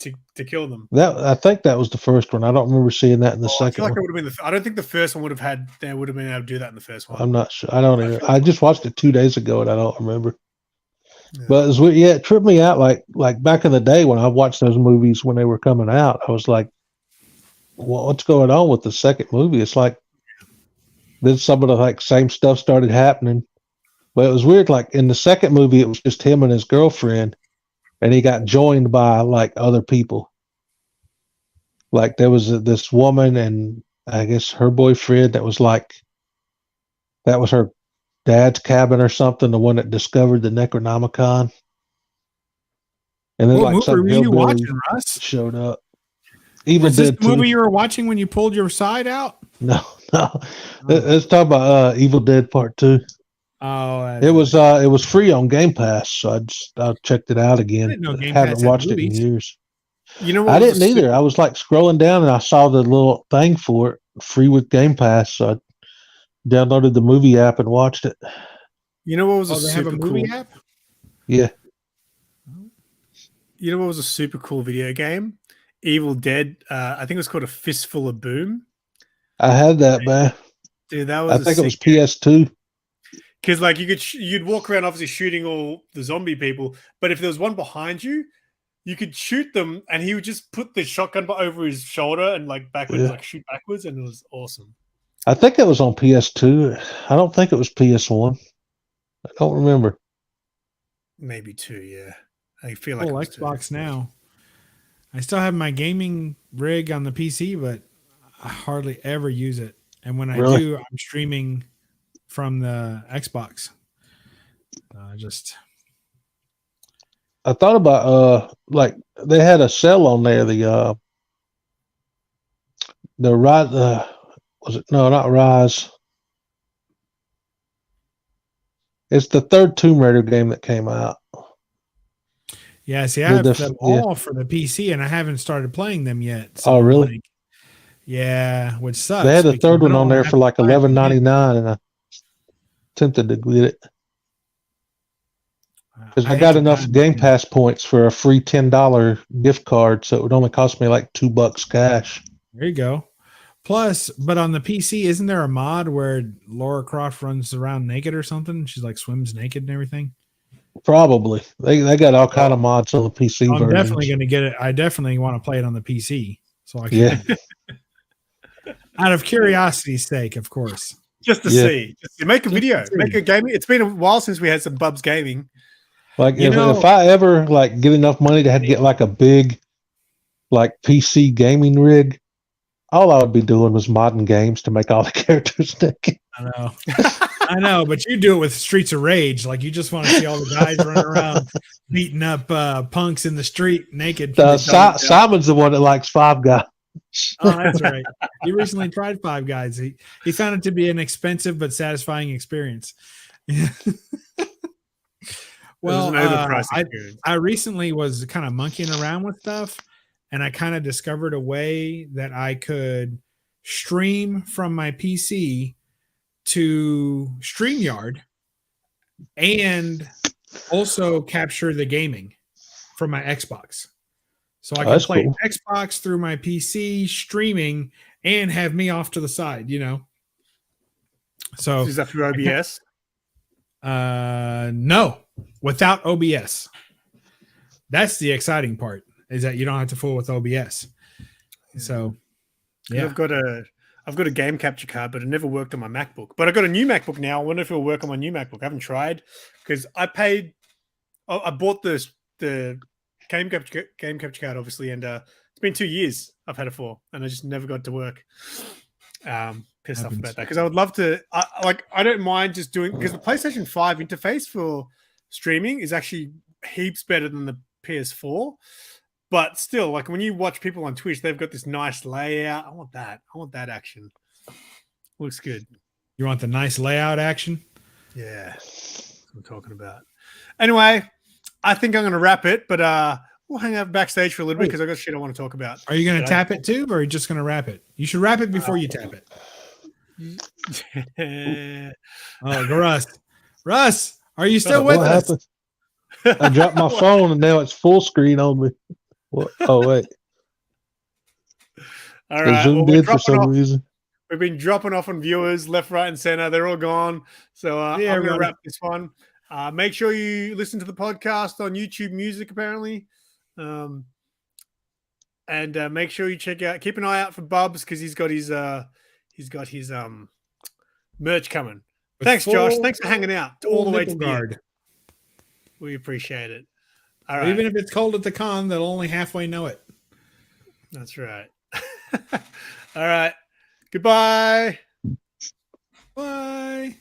to kill them. I think that was the first one. I don't remember seeing that in the second one. It would have been I don't think the first one would have been able to do that in the first one. I'm not sure. I don't even. I just watched it 2 days ago and I don't remember. Yeah. But it was weird. Yeah, it tripped me out. Like back in the day when I watched those movies when they were coming out, I was like, well, what's going on with the second movie? It's like then some of the like same stuff started happening. But it was weird. Like in the second movie, it was just him and his girlfriend, and he got joined by like other people. Like there was this woman and I guess her boyfriend that was her dad's cabin or something, the one that discovered the Necronomicon. And then what like some movie were you hillbilly watching, Russ? showed up. Evil Was this Dead the movie 2. you were watching when you pulled your side out? No. Let's talk about Evil Dead Part 2. Oh, it was free on Game Pass, so I checked it out again. I didn't know Game haven't Pass had watched it in movies. years. What I didn't either. I was like scrolling down and I saw the little thing for it, free with Game Pass, so I downloaded the movie app and watched it. You know what was they have a movie app? Yeah. You know what was a super cool video game? Evil Dead. I think it was called A Fistful of Boom. I had that, man. Dude, that was. I think it was PS2. Because like you'd walk around obviously shooting all the zombie people, but if there was one behind you, you could shoot them, and he would just put the shotgun over his shoulder and like backwards, like shoot backwards, and it was awesome. I think it was on PS2. I don't think it was PS1. I don't remember. Maybe 2, yeah. I feel like Xbox now. I still have my gaming rig on the PC, but I hardly ever use it. And when I do, I'm streaming from the Xbox. I thought about like they had a sale on there. The Rise was it? No, not Rise. It's the third Tomb Raider game that came out. Yeah, see, I have them all for the PC, and I haven't started playing them yet. So really? Yeah, which sucks. They had the third one on there for like $11.99, and I attempted to get it because I got enough Game Pass points for a free $10 gift card, so it would only cost me like $2 cash. There you go. Plus, but on the PC, isn't there a mod where Lara Croft runs around naked or something? She's like swims naked and everything. Probably. They got all kind of mods on the PC version. I'm definitely going to get it. I definitely want to play it on the PC. So I can. Yeah. Out of curiosity's sake, of course. Just to see. Just to make a video. Make a gaming. It's been a while since we had some Bubs gaming. Like if I ever like get enough money to get like a big like PC gaming rig, all I would be doing was modding games to make all the characters naked. I know. I know, but you do it with Streets of Rage. Like you just want to see all the guys running around beating up punks in the street naked. Simon's the one that likes Five Guys. Oh, that's right. He recently tried Five Guys. He found it to be an expensive but satisfying experience. Well, I recently was kind of monkeying around with stuff, and I kind of discovered a way that I could stream from my PC to StreamYard and also capture the gaming from my Xbox. So I can play Xbox through my PC streaming and have me off to the side, So is that through OBS? No, without OBS. That's the exciting part, is that you don't have to fool with OBS. So yeah. I've got a game capture card, but it never worked on my MacBook. But I got a new MacBook now. I wonder if it'll work on my new MacBook. I haven't tried because I bought the game capture card, obviously, and it's been 2 years I've had it for, and I just never got to work. Pissed off about that because I would love to. I don't mind just doing, because the PlayStation 5 interface for streaming is actually heaps better than the PS4. But still, like when you watch people on Twitch, they've got this nice layout. I want that. I want that action. Looks good. You want the nice layout action? Yeah, that's what I'm talking about. Anyway, I think I'm going to wrap it, but we'll hang out backstage for a little bit because I got shit I want to talk about. Are you going to tap it too, or are you just going to wrap it? You should wrap it before you tap it. Oh, Russ, are you still with us? Happened? I dropped my phone and now it's full screen on me. What? Oh wait. All right. Zoomed in for some reason. We've been dropping off on viewers left, right, and center. They're all gone. So I'm going to wrap this one. Make sure you listen to the podcast on YouTube Music, apparently. And make sure you keep an eye out for Bubs, because he's got his merch coming. Thanks, Josh. Thanks for hanging out all the way to the end. We appreciate it. All right. Even if it's cold at the con, they'll only halfway know it. That's right. All right. Goodbye. Bye.